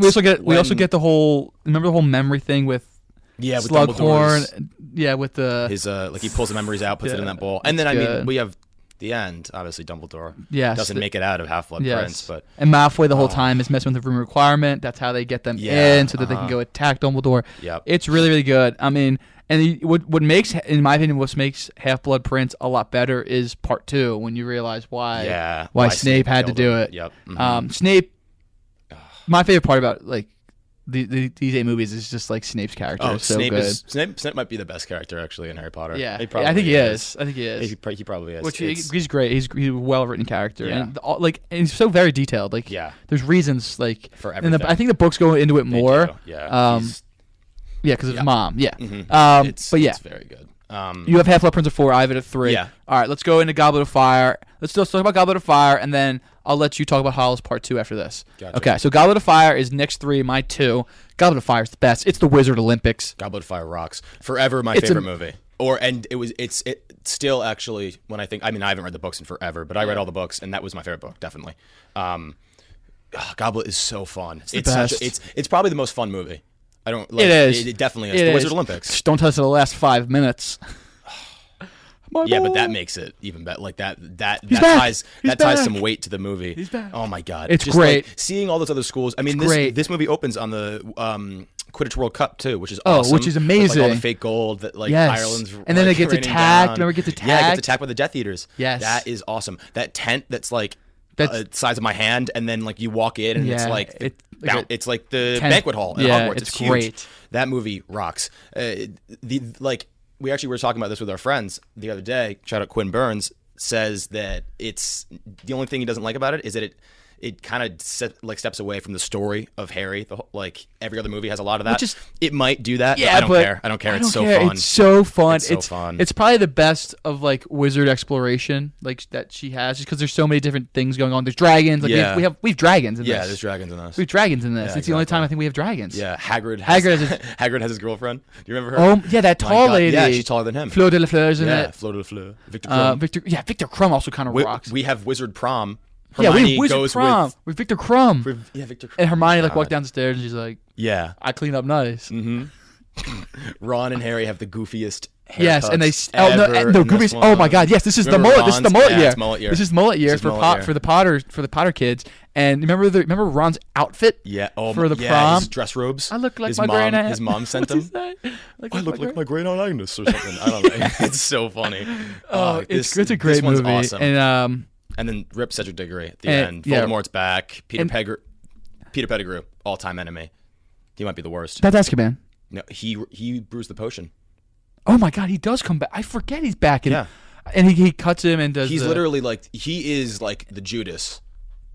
[SPEAKER 1] also get the whole memory thing with Slughorn. Yeah, with
[SPEAKER 2] his like he pulls the memories out, puts it in that bowl, and then I mean we have. The end, obviously, Dumbledore doesn't make it out of Half-Blood Prince,
[SPEAKER 1] and Malfoy the whole time is messing with the room requirement. That's how they get them in, so that they can go attack Dumbledore.
[SPEAKER 2] Yep.
[SPEAKER 1] It's really, really good. I mean, and what makes, in my opinion, what makes Half-Blood Prince a lot better is part 2 when you realize why Snape had to do it.
[SPEAKER 2] Yep. Mm-hmm.
[SPEAKER 1] Snape. My favorite part about like these 8 movies is just like Snape's character.
[SPEAKER 2] Oh,
[SPEAKER 1] is so
[SPEAKER 2] Snape
[SPEAKER 1] good.
[SPEAKER 2] Snape might be the best character actually in Harry Potter.
[SPEAKER 1] Yeah, I think he is. I think he is.
[SPEAKER 2] He probably is.
[SPEAKER 1] Which he's great. He's a well written character, and and he's so very detailed. Like there's reasons like
[SPEAKER 2] for everything.
[SPEAKER 1] I think the books go into it more.
[SPEAKER 2] Yeah.
[SPEAKER 1] Because of his mom. Yeah.
[SPEAKER 2] Mm-hmm. It's very good.
[SPEAKER 1] You have Half-Blood Prince at 4. I have it at 3.
[SPEAKER 2] Yeah.
[SPEAKER 1] All right. Let's go into Goblet of Fire. Let's talk about Goblet of Fire, and then I'll let you talk about Hallows Part 2 after this.
[SPEAKER 2] Gotcha.
[SPEAKER 1] Okay. So Goblet of Fire is next 3. My 2. Goblet of Fire is the best. It's the Wizard Olympics.
[SPEAKER 2] Goblet of Fire rocks. Forever my favorite movie. It's still actually when I think. I mean, I haven't read the books in forever, but I read all the books, and that was my favorite book, definitely. Goblet is so fun. It's probably the most fun movie. It is. It definitely is. The Wizard Olympics.
[SPEAKER 1] Don't tell us the last 5 minutes.
[SPEAKER 2] Yeah, but that makes it even better. Like that
[SPEAKER 1] back.
[SPEAKER 2] ties some weight to the movie.
[SPEAKER 1] He's back.
[SPEAKER 2] Oh my god,
[SPEAKER 1] It's
[SPEAKER 2] just,
[SPEAKER 1] great.
[SPEAKER 2] Like, seeing all those other schools. I mean,
[SPEAKER 1] great.
[SPEAKER 2] this movie opens on the Quidditch World Cup too, which is awesome.
[SPEAKER 1] which is amazing.
[SPEAKER 2] With, like, all the fake gold that Ireland's.
[SPEAKER 1] And then
[SPEAKER 2] like,
[SPEAKER 1] it gets
[SPEAKER 2] raining
[SPEAKER 1] attacked.
[SPEAKER 2] down.
[SPEAKER 1] Remember, it gets attacked.
[SPEAKER 2] Yeah, it gets attacked by the Death Eaters.
[SPEAKER 1] Yes,
[SPEAKER 2] that is awesome. That tent that's like
[SPEAKER 1] That's
[SPEAKER 2] the size of my hand, and then like you walk in, and it's like it's like the banquet hall at Hogwarts. It's huge.
[SPEAKER 1] Great.
[SPEAKER 2] That movie rocks. We actually were talking about this with our friends the other day. Shout out Quinn Burns. Says that it's the only thing he doesn't like about it is that it kind of steps away from the story of Harry. Like every other movie has a lot of that. It might do that.
[SPEAKER 1] Yeah,
[SPEAKER 2] but I don't care. It's so fun.
[SPEAKER 1] It's so fun.
[SPEAKER 2] It's so fun.
[SPEAKER 1] It's probably the best of like wizard exploration like that she has, just because there's so many different things going on. There's dragons. Like we have dragons in this.
[SPEAKER 2] Yeah, there's dragons in this.
[SPEAKER 1] We have dragons in this.
[SPEAKER 2] Yeah,
[SPEAKER 1] It's the only time I think we have dragons.
[SPEAKER 2] Yeah, Hagrid has his girlfriend. Do you remember her?
[SPEAKER 1] Oh yeah, that tall lady.
[SPEAKER 2] Yeah, she's taller than him.
[SPEAKER 1] Fleur de la Fleur's in it.
[SPEAKER 2] Fleur de la Fleur. Victor Crumb.
[SPEAKER 1] Victor Crumb also kind of rocks.
[SPEAKER 2] We have Wizard Prom.
[SPEAKER 1] Hermione
[SPEAKER 2] we have
[SPEAKER 1] Wizard Prom with Victor Crumb.
[SPEAKER 2] Victor Crumb.
[SPEAKER 1] And Hermione like walked down the stairs and she's like,
[SPEAKER 2] "Yeah,
[SPEAKER 1] I clean up nice."
[SPEAKER 2] Mm-hmm. Ron and Harry have the goofiest haircuts.
[SPEAKER 1] Yes, and they
[SPEAKER 2] no
[SPEAKER 1] goofiest. Oh my god, yes, this is the mullet. This is the mullet year.
[SPEAKER 2] It's mullet year.
[SPEAKER 1] This is mullet year for the Potter kids. And remember Ron's outfit?
[SPEAKER 2] Yeah.
[SPEAKER 1] For the prom,
[SPEAKER 2] his dress robes.
[SPEAKER 1] I look like my great aunt.
[SPEAKER 2] His mom sent him. I look like my great aunt Agnes or something. I don't know. It's so funny.
[SPEAKER 1] It's a great movie.
[SPEAKER 2] Awesome.
[SPEAKER 1] And
[SPEAKER 2] then rip Cedric Diggory at the end. Voldemort's back. Peter Pettigrew, all-time enemy. He might be the worst.
[SPEAKER 1] That's Azkaban.
[SPEAKER 2] No, he brews the potion.
[SPEAKER 1] Oh my god, he does come back. I forget he's back. And he cuts him and does.
[SPEAKER 2] He's literally like he is like the Judas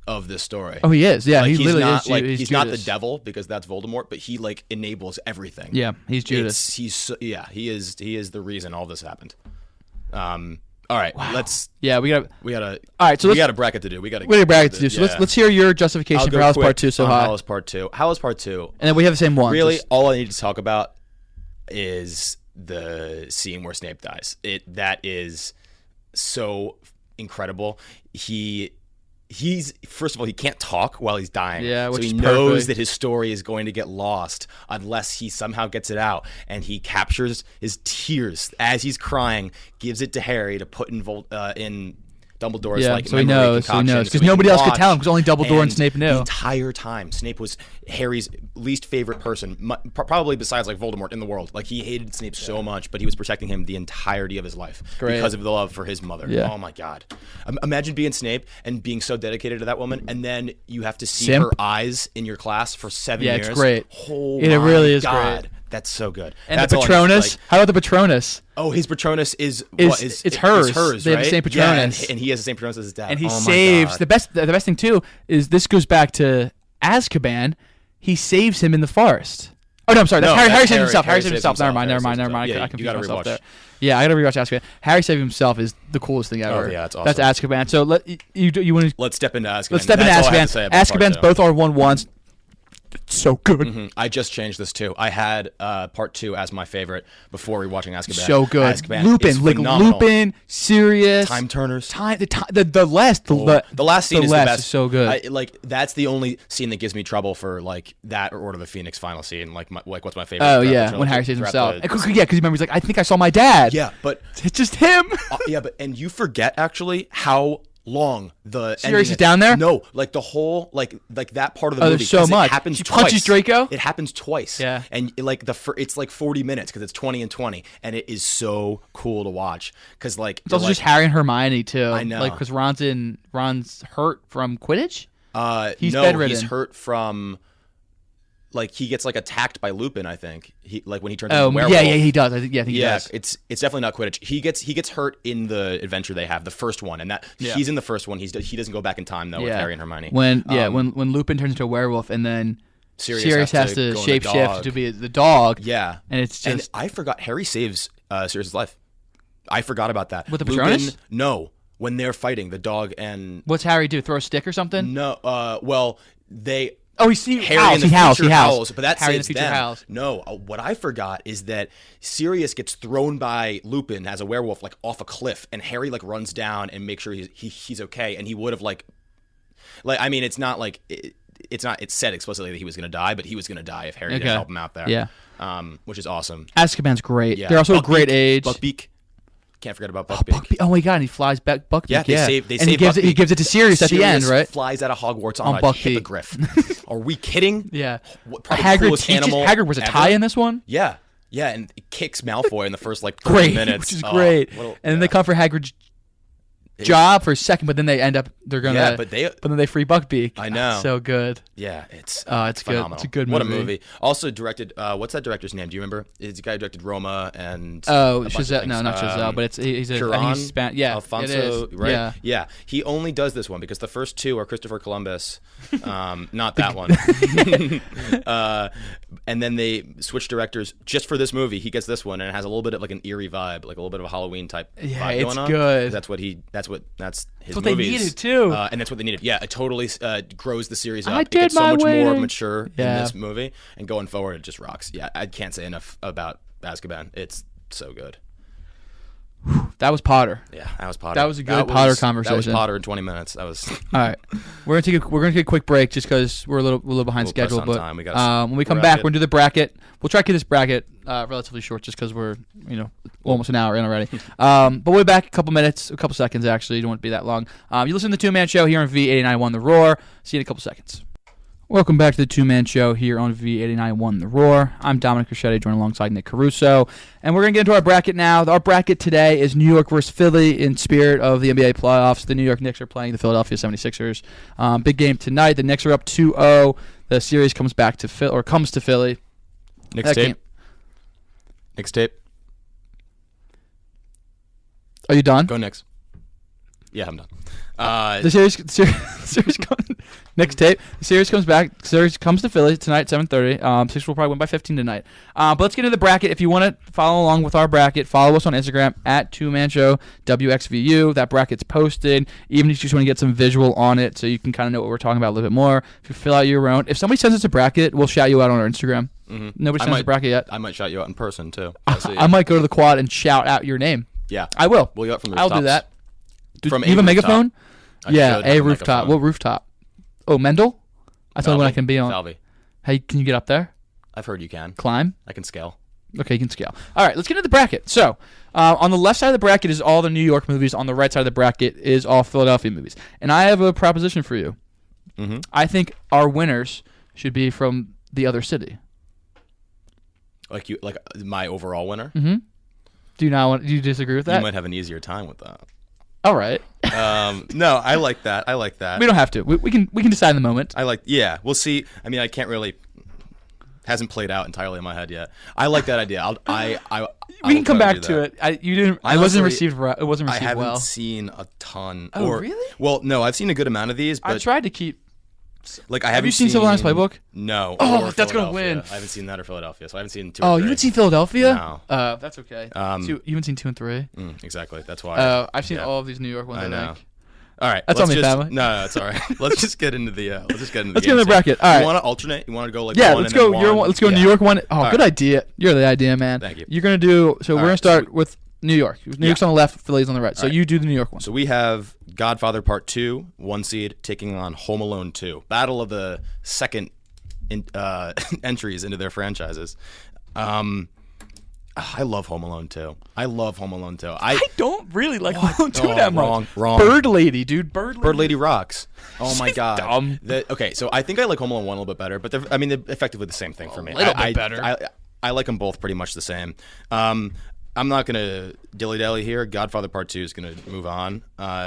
[SPEAKER 2] of this story.
[SPEAKER 1] Oh, he is. Yeah,
[SPEAKER 2] like,
[SPEAKER 1] he literally
[SPEAKER 2] not,
[SPEAKER 1] is.
[SPEAKER 2] Like,
[SPEAKER 1] he's
[SPEAKER 2] Judas. Not the devil because that's Voldemort, but he like enables everything.
[SPEAKER 1] Yeah, he's Judas.
[SPEAKER 2] He is the reason all this happened. All right, let's.
[SPEAKER 1] Yeah, we got.
[SPEAKER 2] All right, so we got a bracket to do. We got a bracket to do.
[SPEAKER 1] So let's hear your justification for Hallows Part 2 so high.
[SPEAKER 2] Hallows Part 2. Hallows Part 2.
[SPEAKER 1] And then we have the same one.
[SPEAKER 2] Really, all I need to talk about is the scene where Snape dies. That is so incredible. He's first of all, he can't talk while he's dying.
[SPEAKER 1] Yeah, which
[SPEAKER 2] so he
[SPEAKER 1] is
[SPEAKER 2] knows
[SPEAKER 1] perfect.
[SPEAKER 2] that his story is going to get lost unless he somehow gets it out. And he captures his tears as he's crying, gives it to Harry to put in Dumbledore's
[SPEAKER 1] so he knows because nobody else could tell him because only Dumbledore and Snape knew.
[SPEAKER 2] The entire time, Snape was Harry's least favorite person, probably besides like Voldemort in the world. Like he hated Snape so much, but he was protecting him the entirety of his life because of the love for his mother.
[SPEAKER 1] Yeah.
[SPEAKER 2] Oh my God! Imagine being Snape and being so dedicated to that woman, and then you have to see her eyes in your class for 7 years.
[SPEAKER 1] Yeah, it's great.
[SPEAKER 2] Oh
[SPEAKER 1] it really is
[SPEAKER 2] God.
[SPEAKER 1] great.
[SPEAKER 2] That's so good.
[SPEAKER 1] And
[SPEAKER 2] that's
[SPEAKER 1] the Patronus. How about the Patronus?
[SPEAKER 2] Oh, his Patronus is
[SPEAKER 1] hers.
[SPEAKER 2] It's hers,
[SPEAKER 1] They
[SPEAKER 2] right?
[SPEAKER 1] have the same Patronus,
[SPEAKER 2] yeah, and he has the same Patronus as his dad.
[SPEAKER 1] And he saves the best thing too is this goes back to Azkaban. He saves him in the forest. Oh no, I'm sorry. That's Harry saved himself. Harry saved himself. Never mind. I confused myself there. Yeah, I gotta rewatch Azkaban. Harry saving himself is the coolest thing ever.
[SPEAKER 2] Oh yeah, it's awesome.
[SPEAKER 1] That's Azkaban. So you want to
[SPEAKER 2] let's step into Azkaban.
[SPEAKER 1] Let's step into Azkaban. Azkaban's both are 1-1s. It's so good.
[SPEAKER 2] Mm-hmm. I just changed this too. I had part 2 as my favorite before rewatching Azkaban.
[SPEAKER 1] So good.
[SPEAKER 2] Azkaban
[SPEAKER 1] Lupin, Sirius,
[SPEAKER 2] Time Turners.
[SPEAKER 1] The last scene is the best. Is so good.
[SPEAKER 2] That's the only scene that gives me trouble for like that or Order of the Phoenix final scene. Like what's my favorite?
[SPEAKER 1] Oh yeah, when Harry saves himself. Because remember he's like, I think I saw my dad.
[SPEAKER 2] Yeah, but
[SPEAKER 1] it's just him.
[SPEAKER 2] And you forget actually how long the
[SPEAKER 1] Sirius is down there?
[SPEAKER 2] No, like the whole like that part of the movie.
[SPEAKER 1] There's so much.
[SPEAKER 2] It happens
[SPEAKER 1] she
[SPEAKER 2] twice.
[SPEAKER 1] Punches Draco.
[SPEAKER 2] It happens twice.
[SPEAKER 1] Yeah,
[SPEAKER 2] and it's like 40 minutes because it's 20 and 20, and it is so cool to watch because like
[SPEAKER 1] it's also just Harry and Hermione too.
[SPEAKER 2] I know,
[SPEAKER 1] like because Ron's hurt from Quidditch.
[SPEAKER 2] He's
[SPEAKER 1] bedridden.
[SPEAKER 2] He's hurt from. Like he gets like attacked by Lupin, I think. He like when he turns into a werewolf.
[SPEAKER 1] Yeah, he does. I think he does.
[SPEAKER 2] It's definitely not Quidditch. He gets hurt in the adventure they have, the first one, and he's in the first one. He doesn't go back in time though with Harry and Hermione.
[SPEAKER 1] When Lupin turns into a werewolf and then Sirius has to shapeshift to be the dog.
[SPEAKER 2] Yeah,
[SPEAKER 1] and it's just
[SPEAKER 2] I forgot Harry saves Sirius's life. I forgot about that.
[SPEAKER 1] With the Patronus?
[SPEAKER 2] Lupin, no, when they're fighting the dog and
[SPEAKER 1] what's Harry do? Throw a stick or something?
[SPEAKER 2] No, well they.
[SPEAKER 1] Oh,
[SPEAKER 2] Harry in the future howls, but that
[SPEAKER 1] Harry
[SPEAKER 2] saves
[SPEAKER 1] in the future
[SPEAKER 2] them.
[SPEAKER 1] Howls.
[SPEAKER 2] No, what I forgot is that Sirius gets thrown by Lupin as a werewolf, like off a cliff, and Harry like runs down and makes sure he's okay. And he would have like I mean, it's not like it's said explicitly that he was going to die, but he was going to die if Harry didn't help him out there.
[SPEAKER 1] Yeah,
[SPEAKER 2] which is awesome.
[SPEAKER 1] Azkaban's great.
[SPEAKER 2] Yeah.
[SPEAKER 1] They're also a great age.
[SPEAKER 2] Buckbeak. Can't forget about Buckbeak.
[SPEAKER 1] Buckbeak. Oh my God, and he flies back Buckbeak.
[SPEAKER 2] Yeah, they save
[SPEAKER 1] and he gives it to Sirius at the end, right?
[SPEAKER 2] Flies out of Hogwarts on a
[SPEAKER 1] Buckbeak.
[SPEAKER 2] hippogriff. Are we kidding?
[SPEAKER 1] Yeah.
[SPEAKER 2] Probably
[SPEAKER 1] Hagrid
[SPEAKER 2] the coolest animal
[SPEAKER 1] Hagrid was a tie
[SPEAKER 2] ever.
[SPEAKER 1] in this one.
[SPEAKER 2] Yeah, and it kicks Malfoy in the first like 30 minutes,
[SPEAKER 1] which is great. And then they come for Hagrid's job for a second, but then they end up but then they free Buckbeak.
[SPEAKER 2] I know.
[SPEAKER 1] So good.
[SPEAKER 2] Yeah, it's
[SPEAKER 1] it's
[SPEAKER 2] phenomenal.
[SPEAKER 1] good. It's a good movie.
[SPEAKER 2] What a movie. Also directed. What's that director's name? Do you remember? It's the guy who directed Roma and.
[SPEAKER 1] Chazelle. No, not Chazelle, but he's
[SPEAKER 2] Cuarón,
[SPEAKER 1] Spanish. Yeah,
[SPEAKER 2] Alfonso.
[SPEAKER 1] it is.
[SPEAKER 2] Right. Yeah. He only does this one because the first two are Christopher Columbus. Not that one. And then they switch directors just for this movie. He gets this one, and it has a little bit of like an eerie vibe, like a little bit of a Halloween type vibe going on.
[SPEAKER 1] Good.
[SPEAKER 2] That's his
[SPEAKER 1] what
[SPEAKER 2] movies.
[SPEAKER 1] They needed too.
[SPEAKER 2] And that's what they needed. Yeah, it totally grows the series up.
[SPEAKER 1] I
[SPEAKER 2] It
[SPEAKER 1] did
[SPEAKER 2] gets so
[SPEAKER 1] my
[SPEAKER 2] much more
[SPEAKER 1] waiting.
[SPEAKER 2] mature in this movie, and going forward, it just rocks. Yeah, I can't say enough about Azkaban. It's so good.
[SPEAKER 1] That was Potter.
[SPEAKER 2] Yeah, that was Potter.
[SPEAKER 1] That was a good Potter conversation.
[SPEAKER 2] That was Potter in 20 minutes. That was.
[SPEAKER 1] All right, we're gonna take a quick break just because we're a little behind schedule. But
[SPEAKER 2] time.
[SPEAKER 1] when we come back, we're gonna do the bracket. We'll try to keep this bracket relatively short just because we're almost an hour in already. But we'll be back a couple seconds actually. You don't want it to be that long. You listen to the Two Man Show here on V89.1 The Roar. See you in a couple seconds. Welcome back to the Two Man Show here on V89.1 The Roar. I'm Dominic Richetti, joined alongside Nick Caruso. And we're going to get into our bracket now. Our bracket today is New York versus Philly in spirit of the NBA playoffs. The New York Knicks are playing the Philadelphia 76ers. Big game tonight. The Knicks are up 2-0. The series comes to Philly.
[SPEAKER 2] Knicks tape.
[SPEAKER 1] Are you done?
[SPEAKER 2] Go Knicks. Yeah, I'm done.
[SPEAKER 1] The series next tape. The series comes back. The series comes to Philly tonight, 7:30. Sixers will probably win by 15 tonight. But let's get into the bracket. If you want to follow along with our bracket, follow us on Instagram at TwoMan Show WXVU. That bracket's posted. Even if you just want to get some visual on it, so you can kind of know what we're talking about a little bit more. If you fill out your own, if somebody sends us a bracket, we'll shout you out on our Instagram. Mm-hmm. Nobody sends us a bracket yet.
[SPEAKER 2] I might shout you out in person too.
[SPEAKER 1] I might go to the quad and shout out your name.
[SPEAKER 2] Yeah,
[SPEAKER 1] I will.
[SPEAKER 2] We'll go up from the
[SPEAKER 1] I'll
[SPEAKER 2] rooftops.
[SPEAKER 1] do that.
[SPEAKER 2] From
[SPEAKER 1] you have a megaphone? Yeah, a rooftop.
[SPEAKER 2] Megaphone.
[SPEAKER 1] What rooftop? Oh, Mendel? That's the only one I can be on.
[SPEAKER 2] Falvey.
[SPEAKER 1] Hey, can you get up there?
[SPEAKER 2] I've heard you can.
[SPEAKER 1] Climb?
[SPEAKER 2] I can scale.
[SPEAKER 1] Okay, you can scale. All right, let's get into the bracket. So, on the left side of the bracket is all the New York movies. On the right side of the bracket is all Philadelphia movies. And I have a proposition for you.
[SPEAKER 2] Mm-hmm.
[SPEAKER 1] I think our winners should be from the other city.
[SPEAKER 2] Like my overall winner?
[SPEAKER 1] Mm-hmm. Do you disagree with that?
[SPEAKER 2] You might have an easier time with that.
[SPEAKER 1] All right.
[SPEAKER 2] No, I like that.
[SPEAKER 1] We don't have to. We can decide in the moment.
[SPEAKER 2] Yeah, we'll see. I mean, I can't really. Hasn't played out entirely in my head yet. I like that idea.
[SPEAKER 1] We can come back to it. It wasn't received well.
[SPEAKER 2] I haven't seen a ton.
[SPEAKER 1] Oh, really?
[SPEAKER 2] Well, no, I've seen a good amount of these. But
[SPEAKER 1] I tried to keep.
[SPEAKER 2] Like I
[SPEAKER 1] have you seen Silver Linings Playbook?
[SPEAKER 2] No.
[SPEAKER 1] Oh, that's gonna win.
[SPEAKER 2] I haven't seen that or Philadelphia, so I haven't seen 2
[SPEAKER 1] Oh,
[SPEAKER 2] or 3.
[SPEAKER 1] you haven't seen Philadelphia?
[SPEAKER 2] No.
[SPEAKER 1] That's okay. You haven't seen 2 and 3?
[SPEAKER 2] Exactly. That's why.
[SPEAKER 1] I've seen all of these New York ones.
[SPEAKER 2] I know.
[SPEAKER 1] think.
[SPEAKER 2] All right.
[SPEAKER 1] That's on me, family.
[SPEAKER 2] No, it's all right. Let's just get into the. Let's get into
[SPEAKER 1] the bracket. All right.
[SPEAKER 2] You want to alternate? You want to go like
[SPEAKER 1] yeah?
[SPEAKER 2] One
[SPEAKER 1] Let's
[SPEAKER 2] and
[SPEAKER 1] go.
[SPEAKER 2] then
[SPEAKER 1] You're
[SPEAKER 2] one?
[SPEAKER 1] Let's go New York one. Oh, good idea. You're the idea man.
[SPEAKER 2] Thank you.
[SPEAKER 1] You're gonna do. So we're gonna start with New York. New York's on the left. Philly's on the right. So you do the New York one.
[SPEAKER 2] So we have Godfather Part 2, 1 seed, taking on Home Alone 2. Battle of the second entries into their franchises. I love Home Alone 2. I
[SPEAKER 1] don't really like Home Alone 2 that much.
[SPEAKER 2] Wrong.
[SPEAKER 1] Bird Lady, dude. Bird
[SPEAKER 2] Lady rocks. Oh my god.
[SPEAKER 1] Dumb.
[SPEAKER 2] Okay, so I think I like Home Alone 1 a little bit better, but they're effectively the same thing for me.
[SPEAKER 1] A little bit better.
[SPEAKER 2] I like them both pretty much the same. I'm not gonna dilly-dally here. Godfather Part 2 is gonna move on.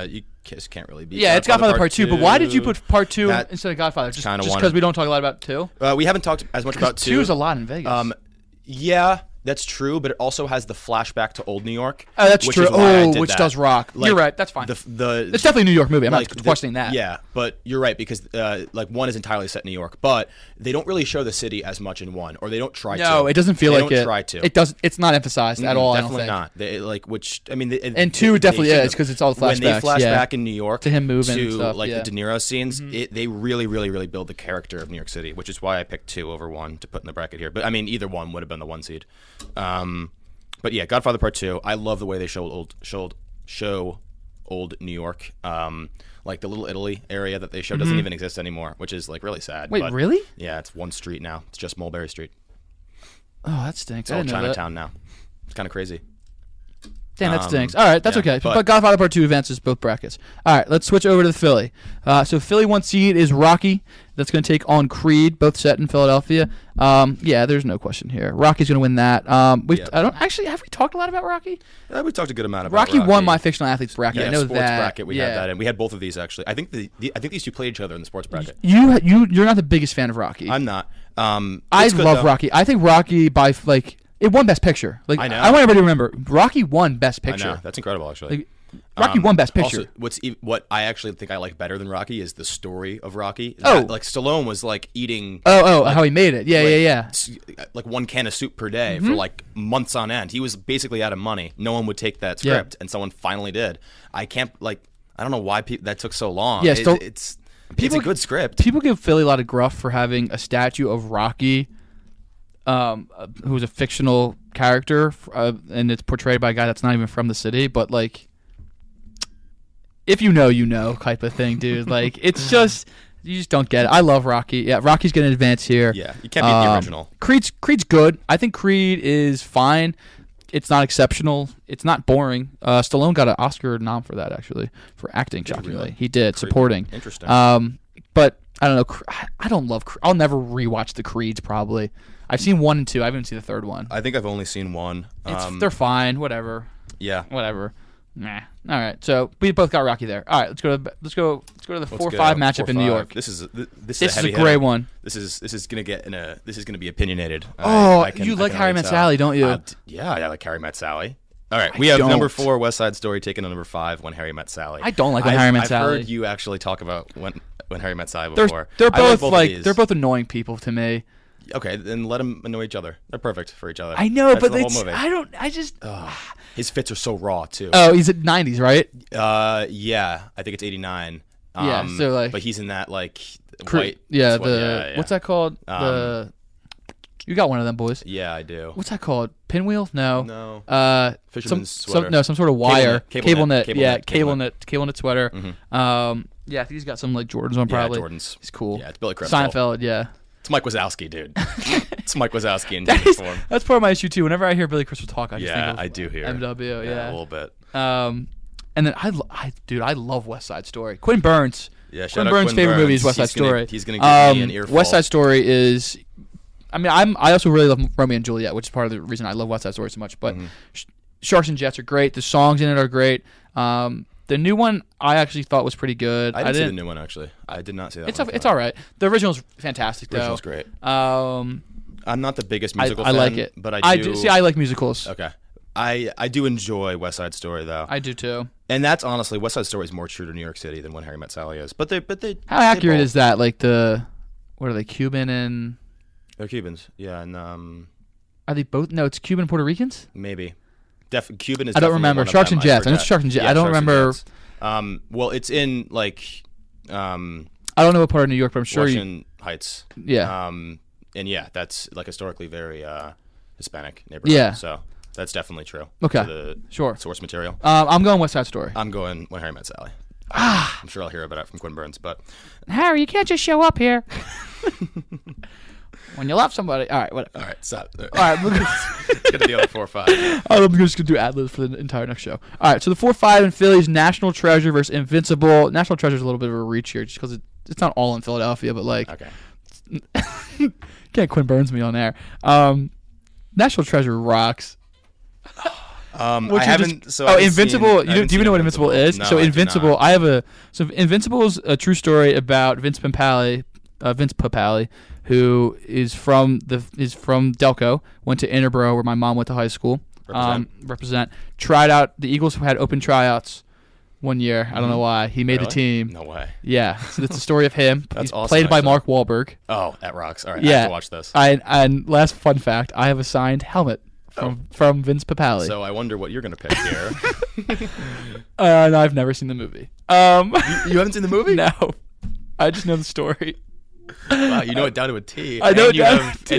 [SPEAKER 2] You just can't really beat.
[SPEAKER 1] Yeah, it's Godfather Part 2. But why did you put Part 2 instead of Godfather? Just because we don't talk a lot about 2?
[SPEAKER 2] We haven't talked as much about 2.
[SPEAKER 1] 2 is a lot in Vegas.
[SPEAKER 2] Yeah, that's true, but it also has the flashback to old New York.
[SPEAKER 1] Oh, that's true. Which
[SPEAKER 2] that.
[SPEAKER 1] Does rock. You're right. That's fine. It's definitely a New York movie. I'm not questioning that.
[SPEAKER 2] Yeah, but you're right because like 1 is entirely set in New York, but they don't really show the city as much in 1, or they don't try to.
[SPEAKER 1] No, it doesn't feel like it.
[SPEAKER 2] They don't try to.
[SPEAKER 1] It doesn't. It's not emphasized at all.
[SPEAKER 2] Definitely
[SPEAKER 1] I don't think.
[SPEAKER 2] not.
[SPEAKER 1] And 2 definitely is because it's all flashbacks.
[SPEAKER 2] When they flash back in New York
[SPEAKER 1] to him moving
[SPEAKER 2] to
[SPEAKER 1] and stuff,
[SPEAKER 2] like the De Niro scenes, they really, really, really build the character of New York City, which is why I picked 2 over 1 to put in the bracket here. But I mean, either one would have been the 1 seed. But yeah, Godfather Part 2. I love the way they show old New York. Like the Little Italy area that they show doesn't even exist anymore, which is like really sad.
[SPEAKER 1] Wait, really?
[SPEAKER 2] Yeah, it's 1 street now. It's just Mulberry Street.
[SPEAKER 1] Oh, that stinks.
[SPEAKER 2] It's all Chinatown now. It's kind of crazy.
[SPEAKER 1] Damn, that stinks. All right, that's okay. But Godfather Part 2 advances both brackets. All right, let's switch over to the Philly. So Philly 1 seed is Rocky. That's going to take on Creed, both set in Philadelphia. Yeah, there's no question here. Rocky's going to win that. Have we talked a lot about Rocky?
[SPEAKER 2] We talked a good amount about
[SPEAKER 1] Rocky. won my fictional athletes bracket.
[SPEAKER 2] Yeah,
[SPEAKER 1] I know
[SPEAKER 2] sports
[SPEAKER 1] that.
[SPEAKER 2] bracket. We had that, and we had both of these actually. I think these two played each other in the sports bracket.
[SPEAKER 1] You're not the biggest fan of Rocky.
[SPEAKER 2] I'm not.
[SPEAKER 1] I love Rocky. I think Rocky it won Best Picture. Like
[SPEAKER 2] I know.
[SPEAKER 1] I want everybody to remember, Rocky won Best Picture.
[SPEAKER 2] I know. That's incredible, actually.
[SPEAKER 1] Rocky won Best Picture.
[SPEAKER 2] Also, what I actually think I like better than Rocky is the story of Rocky.
[SPEAKER 1] Oh,
[SPEAKER 2] like Stallone was like eating.
[SPEAKER 1] How he made it? Yeah.
[SPEAKER 2] Like one can of soup per day for like months on end. He was basically out of money. No one would take that script, and someone finally did. I don't know why that took so long.
[SPEAKER 1] Yeah,
[SPEAKER 2] it's a good script.
[SPEAKER 1] People give Philly a lot of gruff for having a statue of Rocky, who's a fictional character, and it's portrayed by a guy that's not even from the city. But like, if you know type of thing, dude. Like, it's just you just don't get it. I love Rocky. Yeah, Rocky's gonna advance here.
[SPEAKER 2] Yeah, you can't beat the original.
[SPEAKER 1] Creed's good. I think Creed is fine. It's not exceptional. It's not boring. Stallone got an Oscar nom for that, actually, for acting. Shockingly,
[SPEAKER 2] really?
[SPEAKER 1] He did.
[SPEAKER 2] Creed.
[SPEAKER 1] Supporting.
[SPEAKER 2] Interesting.
[SPEAKER 1] But I don't know. I don't love. I'll never rewatch the Creeds. Probably. I've seen 1 and 2. I haven't seen the third one.
[SPEAKER 2] I think I've only seen one.
[SPEAKER 1] They're fine. Whatever.
[SPEAKER 2] Yeah.
[SPEAKER 1] Whatever. Nah. All right. So we both got Rocky there. All right. Let's go to the 4-5 matchup in New York.
[SPEAKER 2] This is
[SPEAKER 1] a great one.
[SPEAKER 2] This is gonna be opinionated.
[SPEAKER 1] You like Harry Met Sally, don't you?
[SPEAKER 2] I like Harry Met Sally. All right, we have number 4 West Side Story taking on number 5 When Harry Met Sally.
[SPEAKER 1] I don't like When Harry Met Sally.
[SPEAKER 2] I've heard you actually talk about when Harry Met Sally before.
[SPEAKER 1] They're both they're both annoying people to me.
[SPEAKER 2] Okay, then let them annoy each other. They're perfect for each other.
[SPEAKER 1] I know,
[SPEAKER 2] That's
[SPEAKER 1] but
[SPEAKER 2] the whole movie.
[SPEAKER 1] I just.
[SPEAKER 2] His fits are so raw too.
[SPEAKER 1] Oh, he's at 90s, right?
[SPEAKER 2] Yeah, I think it's 89.
[SPEAKER 1] Yeah, so like.
[SPEAKER 2] But he's in that like white.
[SPEAKER 1] Yeah, what's that called? You got one of them, boys.
[SPEAKER 2] Yeah, I do.
[SPEAKER 1] What's that called? Pinwheel? No.
[SPEAKER 2] No. Fisherman's sweater.
[SPEAKER 1] Some sort of wire. Cable net.
[SPEAKER 2] Cable
[SPEAKER 1] net sweater.
[SPEAKER 2] Mm-hmm.
[SPEAKER 1] Yeah, I think he's got some like Jordans on probably.
[SPEAKER 2] Yeah, Jordans.
[SPEAKER 1] He's cool.
[SPEAKER 2] Yeah, it's Billy Crystal.
[SPEAKER 1] Seinfeld, yeah.
[SPEAKER 2] It's Mike Wazowski, dude. It's Mike Wazowski in different form.
[SPEAKER 1] That's part of my issue too. Whenever I hear Billy Crystal talk, I just think of
[SPEAKER 2] I do hear
[SPEAKER 1] MW. Yeah,
[SPEAKER 2] a little bit.
[SPEAKER 1] And then I love West Side Story. Quinn Burns.
[SPEAKER 2] Yeah,
[SPEAKER 1] Quinn Burns' favorite movie is West Side Story.
[SPEAKER 2] He's gonna give me an earful.
[SPEAKER 1] West Side Story is. I mean, I also really love Romeo and Juliet, which is part of the reason I love West Side Story so much. But Sharks and Jets are great. The songs in it are great. The new one I actually thought was pretty good.
[SPEAKER 2] I didn't see the new one actually. I did not see that.
[SPEAKER 1] It's all right. The original's fantastic though.
[SPEAKER 2] The original's great. I'm not the biggest musical
[SPEAKER 1] fan. I like it,
[SPEAKER 2] but I do.
[SPEAKER 1] I like musicals.
[SPEAKER 2] Okay. I do enjoy West Side Story though.
[SPEAKER 1] I do too.
[SPEAKER 2] And that's honestly West Side Story is more true to New York City than When Harry Met Sally is. But they
[SPEAKER 1] how accurate is that? Like what are they, Cuban and?
[SPEAKER 2] They're Cubans. Yeah, and
[SPEAKER 1] are they both? No, it's Cuban and Puerto Ricans.
[SPEAKER 2] Maybe. Cuban is.
[SPEAKER 1] I don't remember. Sharks and Jets. I know it's Sharks and Jets. I don't remember.
[SPEAKER 2] Well, it's in like.
[SPEAKER 1] I don't know what part of New York, but I'm sure.
[SPEAKER 2] Washington Heights.
[SPEAKER 1] Yeah.
[SPEAKER 2] And yeah, that's like historically very Hispanic neighborhood.
[SPEAKER 1] Yeah.
[SPEAKER 2] So that's definitely true.
[SPEAKER 1] Okay.
[SPEAKER 2] To the
[SPEAKER 1] sure.
[SPEAKER 2] Source material.
[SPEAKER 1] I'm going West Side Story.
[SPEAKER 2] I'm going When Harry Met Sally. I'm sure I'll hear about it from Quinn Burns, but.
[SPEAKER 1] Harry, you can't just show up here. When you love somebody. All right, whatever.
[SPEAKER 2] All right, stop.
[SPEAKER 1] All right, we're
[SPEAKER 2] gonna deal with 4-5.
[SPEAKER 1] I'm just gonna do ad-libs for the entire next show. All right, so the 4-5 in Philly's National Treasure versus Invincible. National Treasure is a little bit of a reach here, just because it's not all in Philadelphia, but like.
[SPEAKER 2] Okay.
[SPEAKER 1] Can't Quinn Burns me on there. National Treasure rocks.
[SPEAKER 2] Invincible.
[SPEAKER 1] Do you even know what Invincible is?
[SPEAKER 2] No,
[SPEAKER 1] so Invincible. Invincible is a true story about Vince Papale, who is from Delco, went to Interboro where my mom went to high school. Represent. Tried out. The Eagles had open tryouts one year. I don't know why. He made the team.
[SPEAKER 2] No way.
[SPEAKER 1] Yeah. So it's the story of him.
[SPEAKER 2] That's
[SPEAKER 1] He's
[SPEAKER 2] awesome,
[SPEAKER 1] played by
[SPEAKER 2] actually.
[SPEAKER 1] Mark Wahlberg.
[SPEAKER 2] Oh, that rocks. All right.
[SPEAKER 1] Yeah.
[SPEAKER 2] I have to watch this.
[SPEAKER 1] And last fun fact, I have a signed helmet from Vince Papale.
[SPEAKER 2] So I wonder what you're going to pick here.
[SPEAKER 1] No, I've never seen the movie.
[SPEAKER 2] You haven't seen the movie?
[SPEAKER 1] No. I just know the story.
[SPEAKER 2] Wow, you know it down to a T.
[SPEAKER 1] I know
[SPEAKER 2] and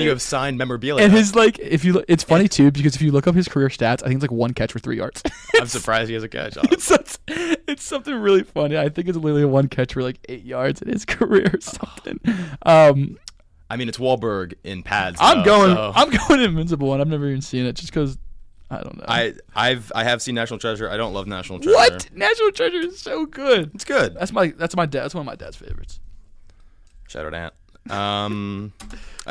[SPEAKER 2] you have signed memorabilia.
[SPEAKER 1] And his it's funny too because if you look up his career stats, I think it's like 1 catch for 3 yards.
[SPEAKER 2] I'm surprised he has a catch.
[SPEAKER 1] It's something really funny. I think it's literally 1 catch for like 8 yards in his career or something.
[SPEAKER 2] I mean, it's Wahlberg in pads.
[SPEAKER 1] I'm going Invincible, and I've never even seen it just because I don't know.
[SPEAKER 2] I have seen National Treasure. I don't love National Treasure.
[SPEAKER 1] What? National Treasure is so good.
[SPEAKER 2] It's good.
[SPEAKER 1] That's one of my dad's favorites.
[SPEAKER 2] Shout out Ant.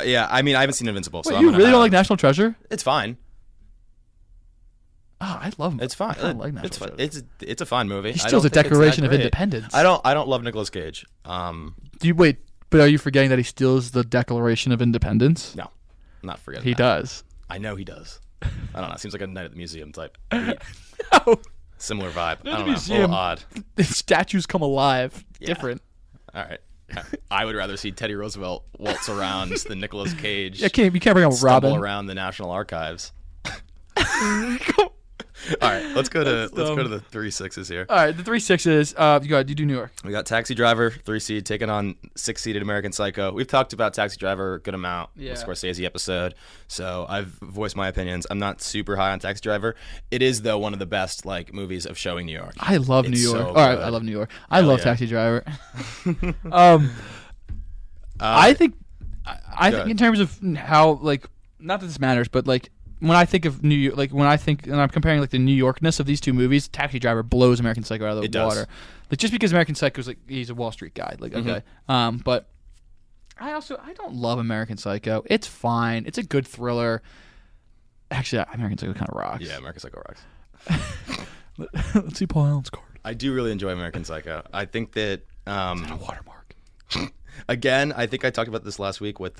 [SPEAKER 2] Yeah, I mean, I haven't seen Invincible.
[SPEAKER 1] Wait,
[SPEAKER 2] So
[SPEAKER 1] you really don't like National Treasure?
[SPEAKER 2] It's fine.
[SPEAKER 1] Oh, I love him.
[SPEAKER 2] It's fine.
[SPEAKER 1] I like National Treasure.
[SPEAKER 2] It's a fine movie.
[SPEAKER 1] He steals the Declaration of Independence.
[SPEAKER 2] I don't love Nicolas Cage.
[SPEAKER 1] But are you forgetting that he steals the Declaration of Independence?
[SPEAKER 2] No, I'm not forgetting.
[SPEAKER 1] He
[SPEAKER 2] that.
[SPEAKER 1] does.
[SPEAKER 2] I know he does. I don't know. It seems like a Night at the Museum type.
[SPEAKER 1] No.
[SPEAKER 2] Similar vibe.
[SPEAKER 1] Night
[SPEAKER 2] I
[SPEAKER 1] at
[SPEAKER 2] don't
[SPEAKER 1] the
[SPEAKER 2] know.
[SPEAKER 1] Museum.
[SPEAKER 2] A little odd.
[SPEAKER 1] The statues come alive.
[SPEAKER 2] Yeah.
[SPEAKER 1] Different.
[SPEAKER 2] All right. I would rather see Teddy Roosevelt waltz around than Nicolas Cage.
[SPEAKER 1] Yeah, you can't bring up Robin
[SPEAKER 2] around the National Archives. All right, let's go to the 3-6s here.
[SPEAKER 1] All right, the 3-6s. You do New York.
[SPEAKER 2] We got Taxi Driver, 3 seed, taking on 6-seeded American Psycho. We've talked about Taxi Driver a good amount in the Scorsese episode, so I've voiced my opinions. I'm not super high on Taxi Driver. It is though one of the best movies of showing New York.
[SPEAKER 1] I love New York.
[SPEAKER 2] So
[SPEAKER 1] All right, I love New York. I love Taxi Driver. I think in terms of how not that this matters, but when I think of New York, and I'm comparing the New Yorkness of these two movies, Taxi Driver blows American Psycho out of the water. Just because American Psycho's he's a Wall Street guy, okay. But I don't love American Psycho. It's fine. It's a good thriller. Actually, American Psycho kind of rocks.
[SPEAKER 2] Yeah, American Psycho rocks.
[SPEAKER 1] Let's see Paul Allen's card.
[SPEAKER 2] I do really enjoy American Psycho. I think that
[SPEAKER 1] it's not a watermark.
[SPEAKER 2] Again, I think I talked about this last week with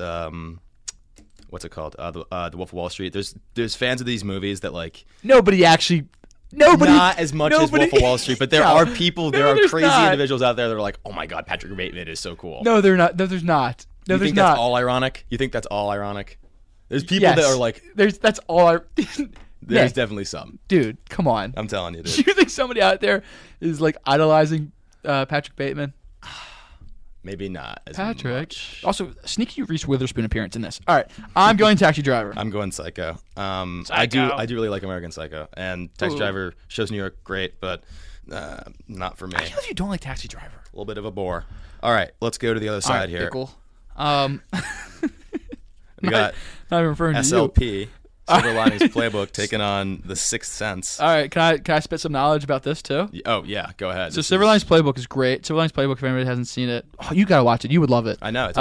[SPEAKER 2] what's it called? The Wolf of Wall Street. There's fans of these movies that
[SPEAKER 1] nobody
[SPEAKER 2] not as much as Wolf of Wall Street, but there are people, there are crazy
[SPEAKER 1] not.
[SPEAKER 2] Individuals out there that are like, oh my god, Patrick Bateman is so cool.
[SPEAKER 1] No, they're not. No, there's not. No,
[SPEAKER 2] you
[SPEAKER 1] there's
[SPEAKER 2] think
[SPEAKER 1] not.
[SPEAKER 2] That's all ironic? You think that's all ironic? There's people that are like,
[SPEAKER 1] that's all.
[SPEAKER 2] There's definitely some.
[SPEAKER 1] Dude, come on.
[SPEAKER 2] I'm telling you, dude.
[SPEAKER 1] Do you think somebody out there is idolizing Patrick Bateman?
[SPEAKER 2] Maybe not as
[SPEAKER 1] Patrick.
[SPEAKER 2] much.
[SPEAKER 1] Also, sneaky Reese Witherspoon appearance in this. All right, I'm going Taxi Driver.
[SPEAKER 2] I'm going Psycho. I do really like American Psycho, and Taxi Driver shows New York great, but not for me.
[SPEAKER 1] I can't believe you don't like Taxi Driver.
[SPEAKER 2] A little bit of a bore. All right, let's go to the other side here.
[SPEAKER 1] Pickle.
[SPEAKER 2] We got
[SPEAKER 1] not even referring to
[SPEAKER 2] SLP. Silver Linings Playbook taking on The Sixth Sense.
[SPEAKER 1] All right, can I spit some knowledge about this too?
[SPEAKER 2] Oh yeah, go ahead.
[SPEAKER 1] So Silver Linings Playbook is great. Silver Linings Playbook, if anybody hasn't seen it, you gotta watch it. You would love it.
[SPEAKER 2] I know.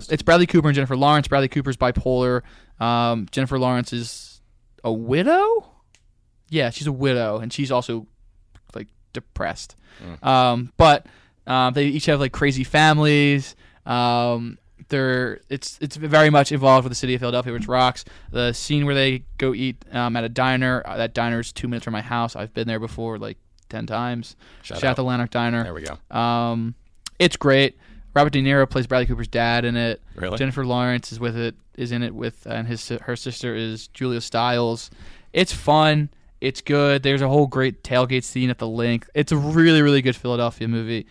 [SPEAKER 2] It's
[SPEAKER 1] Bradley Cooper and Jennifer Lawrence. Bradley Cooper's bipolar. Jennifer Lawrence is a widow. Yeah, she's a widow, and she's also depressed. But they each have crazy families. It's very much involved with the city of Philadelphia, which rocks. The scene where they go eat at a diner, that diner's 2 minutes from my house. I've been there before 10 times. Shout out the Lanark Diner.
[SPEAKER 2] There we go.
[SPEAKER 1] It's great. Robert De Niro plays Bradley Cooper's dad in it.
[SPEAKER 2] Really?
[SPEAKER 1] Jennifer Lawrence is in it with, and her sister is Julia Stiles. It's fun. It's good. There's a whole great tailgate scene at the Link. It's a really, really good Philadelphia movie.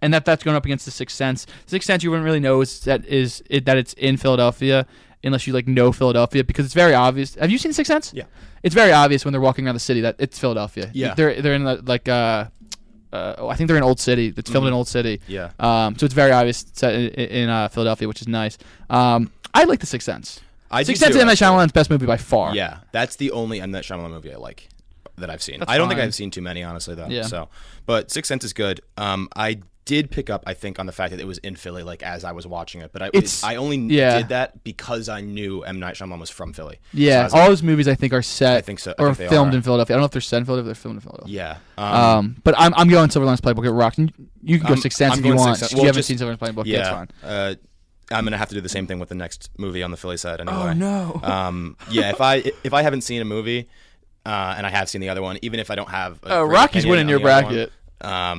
[SPEAKER 1] And that's going up against The Sixth Sense. The Sixth Sense, you wouldn't really know that it's in Philadelphia unless you know Philadelphia, because it's very obvious. Have you seen The Sixth Sense?
[SPEAKER 2] Yeah.
[SPEAKER 1] It's very obvious when they're walking around the city that it's Philadelphia.
[SPEAKER 2] Yeah.
[SPEAKER 1] They're in I think they're in Old City. It's filmed in Old City.
[SPEAKER 2] Yeah.
[SPEAKER 1] So it's very obvious it's set in Philadelphia, which is nice. I like The Sixth Sense. Sixth Sense is M. Night Shyamalan's best movie by far.
[SPEAKER 2] Yeah, that's the only M. Night Shyamalan movie I like that I've seen. I don't think I've seen too many, honestly, though.
[SPEAKER 1] Yeah.
[SPEAKER 2] So, but Sixth Sense is good. I did pick up, I think, on the fact that it was in Philly, as I was watching it. But I only did that because I knew M. Night Shyamalan was from Philly.
[SPEAKER 1] Yeah,
[SPEAKER 2] so
[SPEAKER 1] all his movies I think are set.
[SPEAKER 2] I think so.
[SPEAKER 1] Or filmed in Philadelphia. I don't know if they're set in Philadelphia. They're filmed in Philadelphia.
[SPEAKER 2] Yeah.
[SPEAKER 1] But I'm going Silver Linings Playbook. It rocks. You can go Sixth Sense if you want. If you haven't seen Silver Linings Playbook,
[SPEAKER 2] yeah,
[SPEAKER 1] that's fine.
[SPEAKER 2] I'm gonna have to do the same thing with the next movie on the Philly side anyway.
[SPEAKER 1] Oh no.
[SPEAKER 2] Yeah, if I haven't seen a movie, and I have seen the other one, even if I don't have.
[SPEAKER 1] Rocky's winning your bracket.
[SPEAKER 2] Yeah,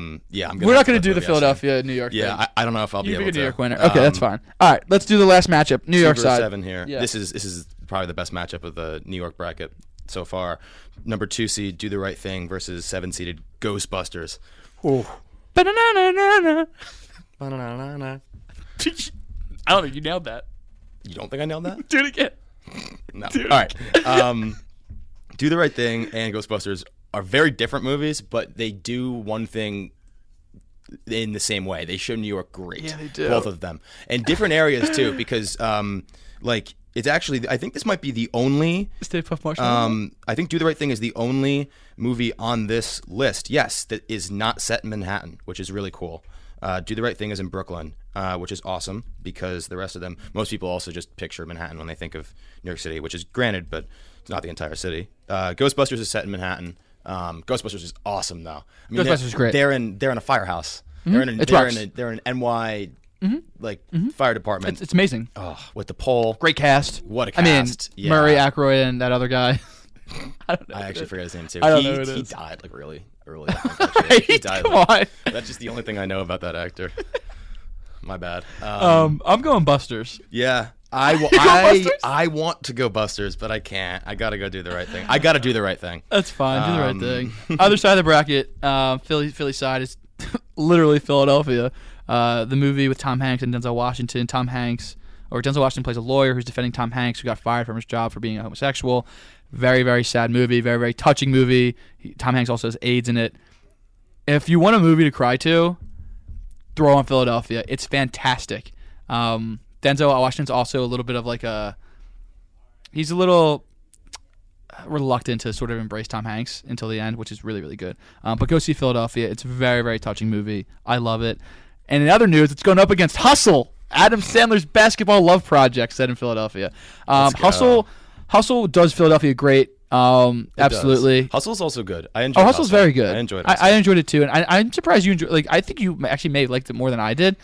[SPEAKER 1] we're not going to do the Philadelphia New York.
[SPEAKER 2] Yeah, I don't know if I'll be able to.
[SPEAKER 1] New York winner. Okay, that's fine. All right, let's do the last matchup. New York side.
[SPEAKER 2] 7 here.
[SPEAKER 1] Yeah.
[SPEAKER 2] This is probably the best matchup of the New York bracket so far. Number 2 seed Do the Right Thing versus 7 seeded Ghostbusters.
[SPEAKER 1] Oh. I don't know. You nailed that.
[SPEAKER 2] You don't think I nailed that?
[SPEAKER 1] Do it again.
[SPEAKER 2] No. All right. Do the Right Thing and Ghostbusters are very different movies, but they do one thing in the same way. They show New York great.
[SPEAKER 1] Yeah, they do.
[SPEAKER 2] Both of them. And different areas, too, because, It's actually, I think this might be the only.
[SPEAKER 1] Stay Puft Marshmallow.
[SPEAKER 2] I think Do the Right Thing is the only movie on this list, yes, that is not set in Manhattan, which is really cool. Do the Right Thing is in Brooklyn, which is awesome because the rest of them, most people also just picture Manhattan when they think of New York City, which is granted, but it's not the entire city. Ghostbusters is set in Manhattan. Ghostbusters is awesome though. I mean,
[SPEAKER 1] Ghostbusters is great.
[SPEAKER 2] They're in a firehouse.
[SPEAKER 1] Mm-hmm.
[SPEAKER 2] They're an NY fire department.
[SPEAKER 1] It's amazing.
[SPEAKER 2] Oh, with the pole.
[SPEAKER 1] Great cast.
[SPEAKER 2] What a cast.
[SPEAKER 1] I mean, Murray, Ackroyd, and that other guy.
[SPEAKER 2] I actually forgot his name too.
[SPEAKER 1] I don't know who it is.
[SPEAKER 2] He died like really early. I think, he died.
[SPEAKER 1] Come on.
[SPEAKER 2] That's just the only thing I know about that actor. My bad.
[SPEAKER 1] I'm going Busters.
[SPEAKER 2] Yeah. I want to go Busters, but I can't. I gotta go Do the Right Thing. I gotta do the right thing.
[SPEAKER 1] That's fine. Do the right thing. Other side of the bracket, Philly side is literally Philadelphia. The movie with Tom Hanks and Denzel Washington. Denzel Washington plays a lawyer who's defending Tom Hanks, who got fired from his job for being a homosexual. Very, very sad movie. Very, very touching movie. Tom Hanks also has AIDS in it. If you want a movie to cry to, throw on Philadelphia. It's fantastic. Denzel Washington's also a little bit of like he's a little reluctant to sort of embrace Tom Hanks until the end, which is really, really good. But go see Philadelphia. It's a very, very touching movie. I love it. And in other news, it's going up against Hustle, Adam Sandler's basketball love project set in Philadelphia. Hustle does Philadelphia great. Absolutely.
[SPEAKER 2] Hustle's also good. I enjoyed
[SPEAKER 1] Hustle's very good.
[SPEAKER 2] I enjoyed
[SPEAKER 1] it. I enjoyed it too, and I'm surprised you enjoyed. Like, I think you actually may have liked it more than I did,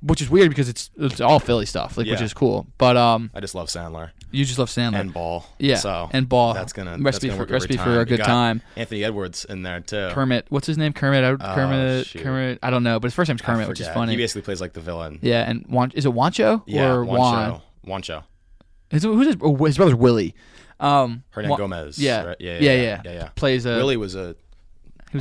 [SPEAKER 1] which is weird because it's all Philly stuff, which is cool. But
[SPEAKER 2] I just love Sandler.
[SPEAKER 1] You just love Sandler
[SPEAKER 2] and Ball.
[SPEAKER 1] Yeah,
[SPEAKER 2] so
[SPEAKER 1] and Ball.
[SPEAKER 2] That's gonna
[SPEAKER 1] recipe
[SPEAKER 2] work
[SPEAKER 1] for a good time.
[SPEAKER 2] Anthony Edwards in there too.
[SPEAKER 1] Kermit, what's his name? Kermit. Kermit. I don't know, but his first name's Kermit, which is funny.
[SPEAKER 2] He basically plays like the villain.
[SPEAKER 1] Yeah, and is it Wancho or Juan?
[SPEAKER 2] Wancho.
[SPEAKER 1] His brother's Willie.
[SPEAKER 2] Hernan Gomez.
[SPEAKER 1] Yeah.
[SPEAKER 2] Right? Yeah.
[SPEAKER 1] Plays
[SPEAKER 2] Willie was a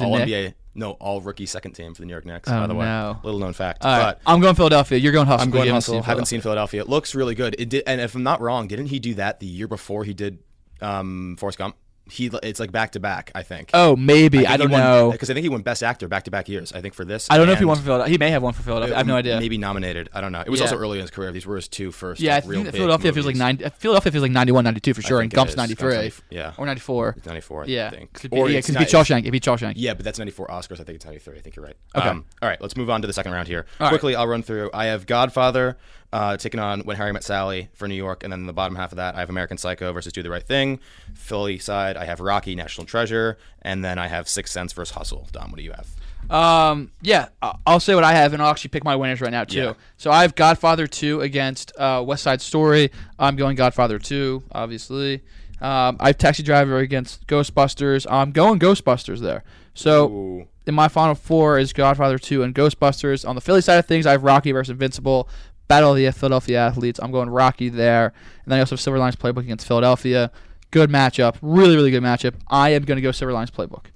[SPEAKER 2] all
[SPEAKER 1] Nick?
[SPEAKER 2] NBA. No, all rookie second team for the New York Knicks, by the way.
[SPEAKER 1] No.
[SPEAKER 2] Little known fact.
[SPEAKER 1] All right. I'm going Philadelphia. You're going Hustle.
[SPEAKER 2] I'm going Hustle. Haven't seen Philadelphia. It looks really good. It did, and if I'm not wrong, didn't he do that the year before he did Forrest Gump? It's like back to back, I think.
[SPEAKER 1] Oh, maybe. I don't know.
[SPEAKER 2] Because I think he won Best Actor back to back years. I think for this.
[SPEAKER 1] I don't know if he won for Philadelphia. He may have won for Philadelphia. I have no idea.
[SPEAKER 2] Maybe nominated. I don't know. It was also early in his career. These were his two first.
[SPEAKER 1] Yeah, I think Philadelphia feels like Philadelphia feels like 91, 92 for sure, and Gump's 93.
[SPEAKER 2] Yeah.
[SPEAKER 1] Or 94.
[SPEAKER 2] 94.
[SPEAKER 1] Yeah.
[SPEAKER 2] I think.
[SPEAKER 1] Because it beat Shawshank. It beat Shawshank.
[SPEAKER 2] Yeah, but that's 94 Oscars. I think it's 93. I think you're right.
[SPEAKER 1] Okay.
[SPEAKER 2] All right. Let's move on to the second round here.
[SPEAKER 1] Quickly,
[SPEAKER 2] I'll run through. I have Godfather taking on When Harry Met Sally for New York, and then in the bottom half of that, I have American Psycho versus Do the Right Thing. Philly side, I have Rocky, National Treasure, and then I have Sixth Sense versus Hustle. Dom, what do you have?
[SPEAKER 1] I'll say what I have, and I'll actually pick my winners right now too.
[SPEAKER 2] Yeah.
[SPEAKER 1] So I have Godfather 2 against West Side Story. I'm going Godfather 2, obviously. I have Taxi Driver against Ghostbusters. I'm going Ghostbusters there. So in my final four is Godfather 2 and Ghostbusters. On the Philly side of things, I have Rocky versus Invincible. Battle of the Philadelphia Athletes. I'm going Rocky there. And then I also have Silver Linings Playbook against Philadelphia. Good matchup. Really, really good matchup. I am going to go Silver Linings Playbook.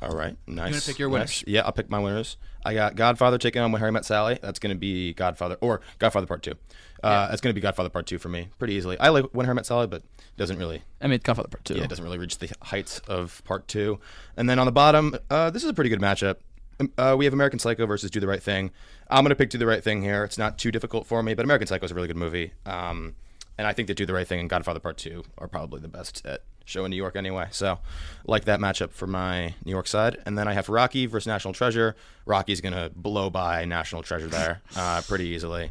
[SPEAKER 2] All right. Nice.
[SPEAKER 1] You're going to pick your winners?
[SPEAKER 2] Yeah, I'll pick my winners. I got Godfather taking on When Harry Met Sally. That's going to be Godfather Part 2. That's going to be Godfather Part 2 for me pretty easily. I like When Harry Met Sally, but it doesn't really.
[SPEAKER 1] I mean, Godfather Part 2.
[SPEAKER 2] Yeah, it doesn't really reach the heights of Part 2. And then on the bottom, this is a pretty good matchup. We have American Psycho versus Do the Right Thing. I'm going to pick Do the Right Thing here. It's not too difficult for me, but American Psycho is a really good movie. And I think that Do the Right Thing and Godfather Part 2 are probably the best at show in New York anyway. So like that matchup for my New York side. And then I have Rocky versus National Treasure. Rocky's going to blow by National Treasure there pretty easily.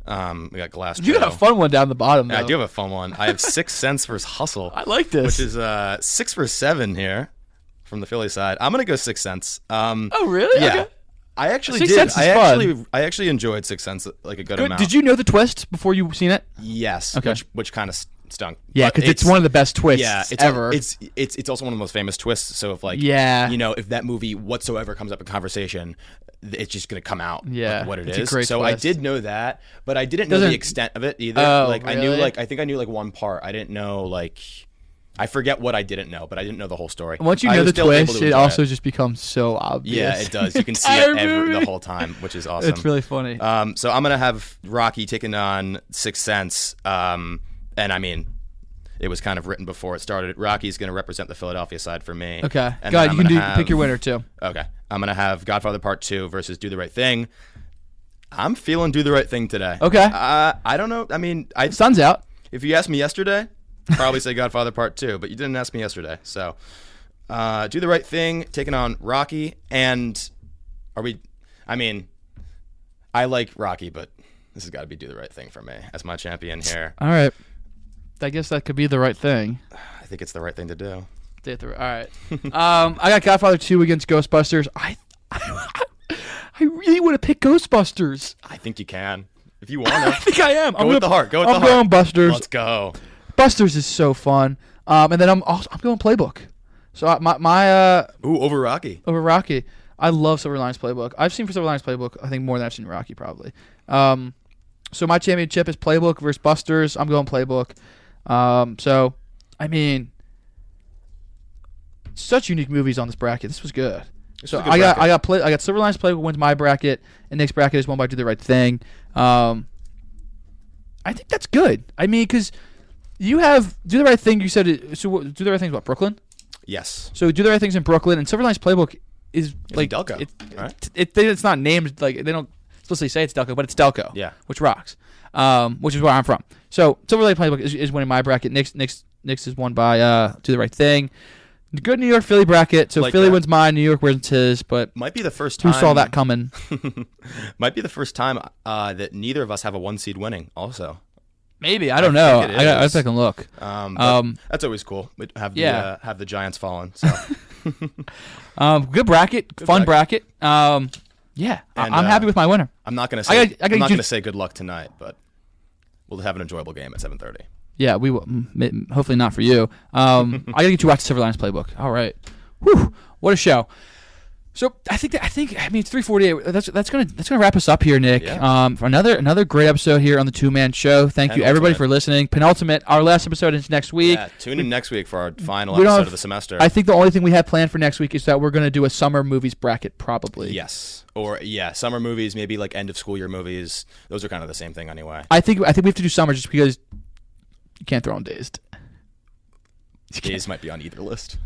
[SPEAKER 2] We got Glass Joe.
[SPEAKER 1] You got a fun one down the bottom, though.
[SPEAKER 2] Yeah, I do have a fun one. I have Sixth Sense versus Hustle.
[SPEAKER 1] I like this.
[SPEAKER 2] Which is 6 for 7 here from the Philly side. I'm going to go Sixth Sense.
[SPEAKER 1] Oh, really?
[SPEAKER 2] Yeah.
[SPEAKER 1] Okay.
[SPEAKER 2] I actually
[SPEAKER 1] Sixth
[SPEAKER 2] did.
[SPEAKER 1] Sense is fun.
[SPEAKER 2] I actually enjoyed Sixth Sense like a good amount.
[SPEAKER 1] Did you know the twist before you seen it?
[SPEAKER 2] Yes.
[SPEAKER 1] Okay.
[SPEAKER 2] Which kind of stunk.
[SPEAKER 1] Yeah, because it's one of the best twists ever.
[SPEAKER 2] It's also one of the most famous twists. So if if that movie whatsoever comes up in conversation, it's just gonna come out what it is.
[SPEAKER 1] A great
[SPEAKER 2] so
[SPEAKER 1] twist.
[SPEAKER 2] I did know that, but I didn't know the extent of it either.
[SPEAKER 1] Really?
[SPEAKER 2] I think I knew one part. I didn't know I forget what I didn't know, but I didn't know the whole story.
[SPEAKER 1] Once you know the twist, it also just becomes so obvious.
[SPEAKER 2] Yeah, it does. You can see it the whole time, which is awesome.
[SPEAKER 1] It's really funny.
[SPEAKER 2] So I'm going to have Rocky taking on Sixth Sense. And I mean, it was kind of written before it started. Rocky's going to represent the Philadelphia side for me.
[SPEAKER 1] Okay. Go ahead. You can pick your winner, too.
[SPEAKER 2] Okay. I'm going to have Godfather Part 2 versus Do the Right Thing. I'm feeling Do the Right Thing today.
[SPEAKER 1] Okay.
[SPEAKER 2] I don't know. I mean,
[SPEAKER 1] Sun's out.
[SPEAKER 2] if you asked me yesterday, I'd probably say Godfather Part 2, but you didn't ask me yesterday. So, Do the Right Thing, taking on Rocky. And I like Rocky, but this has got to be Do the Right Thing for me as my champion here.
[SPEAKER 1] All right. I guess that could be the right thing.
[SPEAKER 2] I think it's the right thing to do.
[SPEAKER 1] All right. I got Godfather 2 against Ghostbusters. I really want to pick Ghostbusters.
[SPEAKER 2] I think you can. If you want to.
[SPEAKER 1] I think I am.
[SPEAKER 2] Go with the heart.
[SPEAKER 1] I'm going Busters.
[SPEAKER 2] Let's go.
[SPEAKER 1] Busters is so fun. And then I'm going Playbook. So
[SPEAKER 2] Over Rocky.
[SPEAKER 1] over Rocky. I love Silver Linings Playbook. I've seen Silver Linings Playbook, I think, more than I've seen Rocky, probably. So my championship is Playbook versus Busters. I'm going Playbook. Such unique movies on this bracket. This was good. I got Silver Linings Playbook wins my bracket, and Nick's bracket is won by Do the Right Thing. I think that's good. I mean, because you have Do the Right Thing. You said it. So Do the Right Thing is what, Brooklyn?
[SPEAKER 2] Yes.
[SPEAKER 1] So Do the Right Thing's in Brooklyn, and Silver Linings Playbook is like
[SPEAKER 2] Delco, right?
[SPEAKER 1] It's not named, like they don't explicitly say it's Delco, but it's Delco.
[SPEAKER 2] Yeah.
[SPEAKER 1] Which rocks. Which is where I'm from. So Silver Linings Playbook is winning my bracket. Nick's is won by Do the Right Thing. Good New York Philly bracket. So Philly wins mine, New York wins his. But
[SPEAKER 2] might be the first time.
[SPEAKER 1] Who saw that coming?
[SPEAKER 2] Might be the first time that neither of us have a 1 seed winning. Also,
[SPEAKER 1] maybe I don't know. I got to look.
[SPEAKER 2] That's always cool. We have the Giants fallen. So.
[SPEAKER 1] Good bracket, fun bracket. I'm happy with my winner.
[SPEAKER 2] I'm not gonna say gonna say good luck tonight, but we'll have an enjoyable game at 7:30. Yeah,
[SPEAKER 1] we will. Hopefully not for you. I gotta get you watch the Silver Linings Playbook. All right. Whew, what a show. So I think it's 3:48. That's gonna wrap us up here, Nick.
[SPEAKER 2] Yeah.
[SPEAKER 1] For another great episode here on the Two-Man Show. Thank you everybody for listening. Penultimate. Our last episode is next week.
[SPEAKER 2] Yeah, tune in next week for our final episode of the semester.
[SPEAKER 1] I think the only thing we have planned for next week is that we're gonna do a summer movies bracket, probably.
[SPEAKER 2] Yes. Or summer movies, maybe like end of school year movies. Those are kind of the same thing anyway.
[SPEAKER 1] I think we have to do summer just because you can't throw them Dazed.
[SPEAKER 2] Days might be on either list.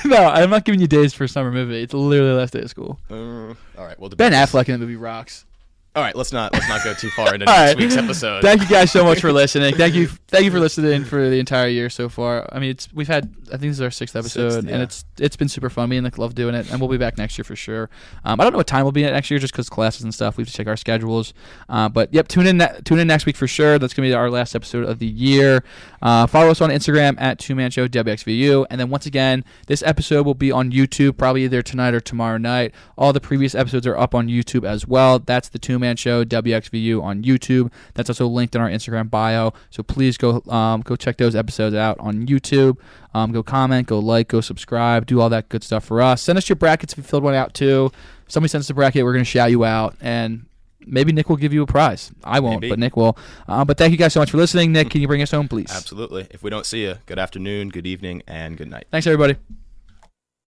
[SPEAKER 1] No, I'm not giving you Days for a summer movie. It's literally the last day of school.
[SPEAKER 2] All right. Well,
[SPEAKER 1] Ben Affleck in the movie rocks.
[SPEAKER 2] All right. Let's not go too far into next week's episode.
[SPEAKER 1] Thank you guys so much for listening. Thank you for listening for the entire year so far. I mean, I think this is our 6th episode, and it's been super fun. Me and Nick love doing it, and we'll be back next year for sure. I don't know what time we'll be at next year, just because classes and stuff. We have to check our schedules. But yep, tune in next week for sure. That's gonna be our last episode of the year. Follow us on Instagram at TwoMan Show WXVU, and then once again, this episode will be on YouTube probably either tonight or tomorrow night. All the previous episodes are up on YouTube as well. That's the TwoMan Show WXVU on YouTube. That's also linked in our Instagram bio. So please go check those episodes out on YouTube. Go comment, go like, go subscribe, do all that good stuff for us. Send us your brackets if you filled one out too. If somebody sends us a bracket, we're gonna shout you out, and maybe Nick will give you a prize. I won't, but Nick will. But thank you guys so much for listening. Nick, can you bring us home, please?
[SPEAKER 2] Absolutely. If we don't see you, good afternoon, good evening, and good night.
[SPEAKER 1] Thanks, everybody.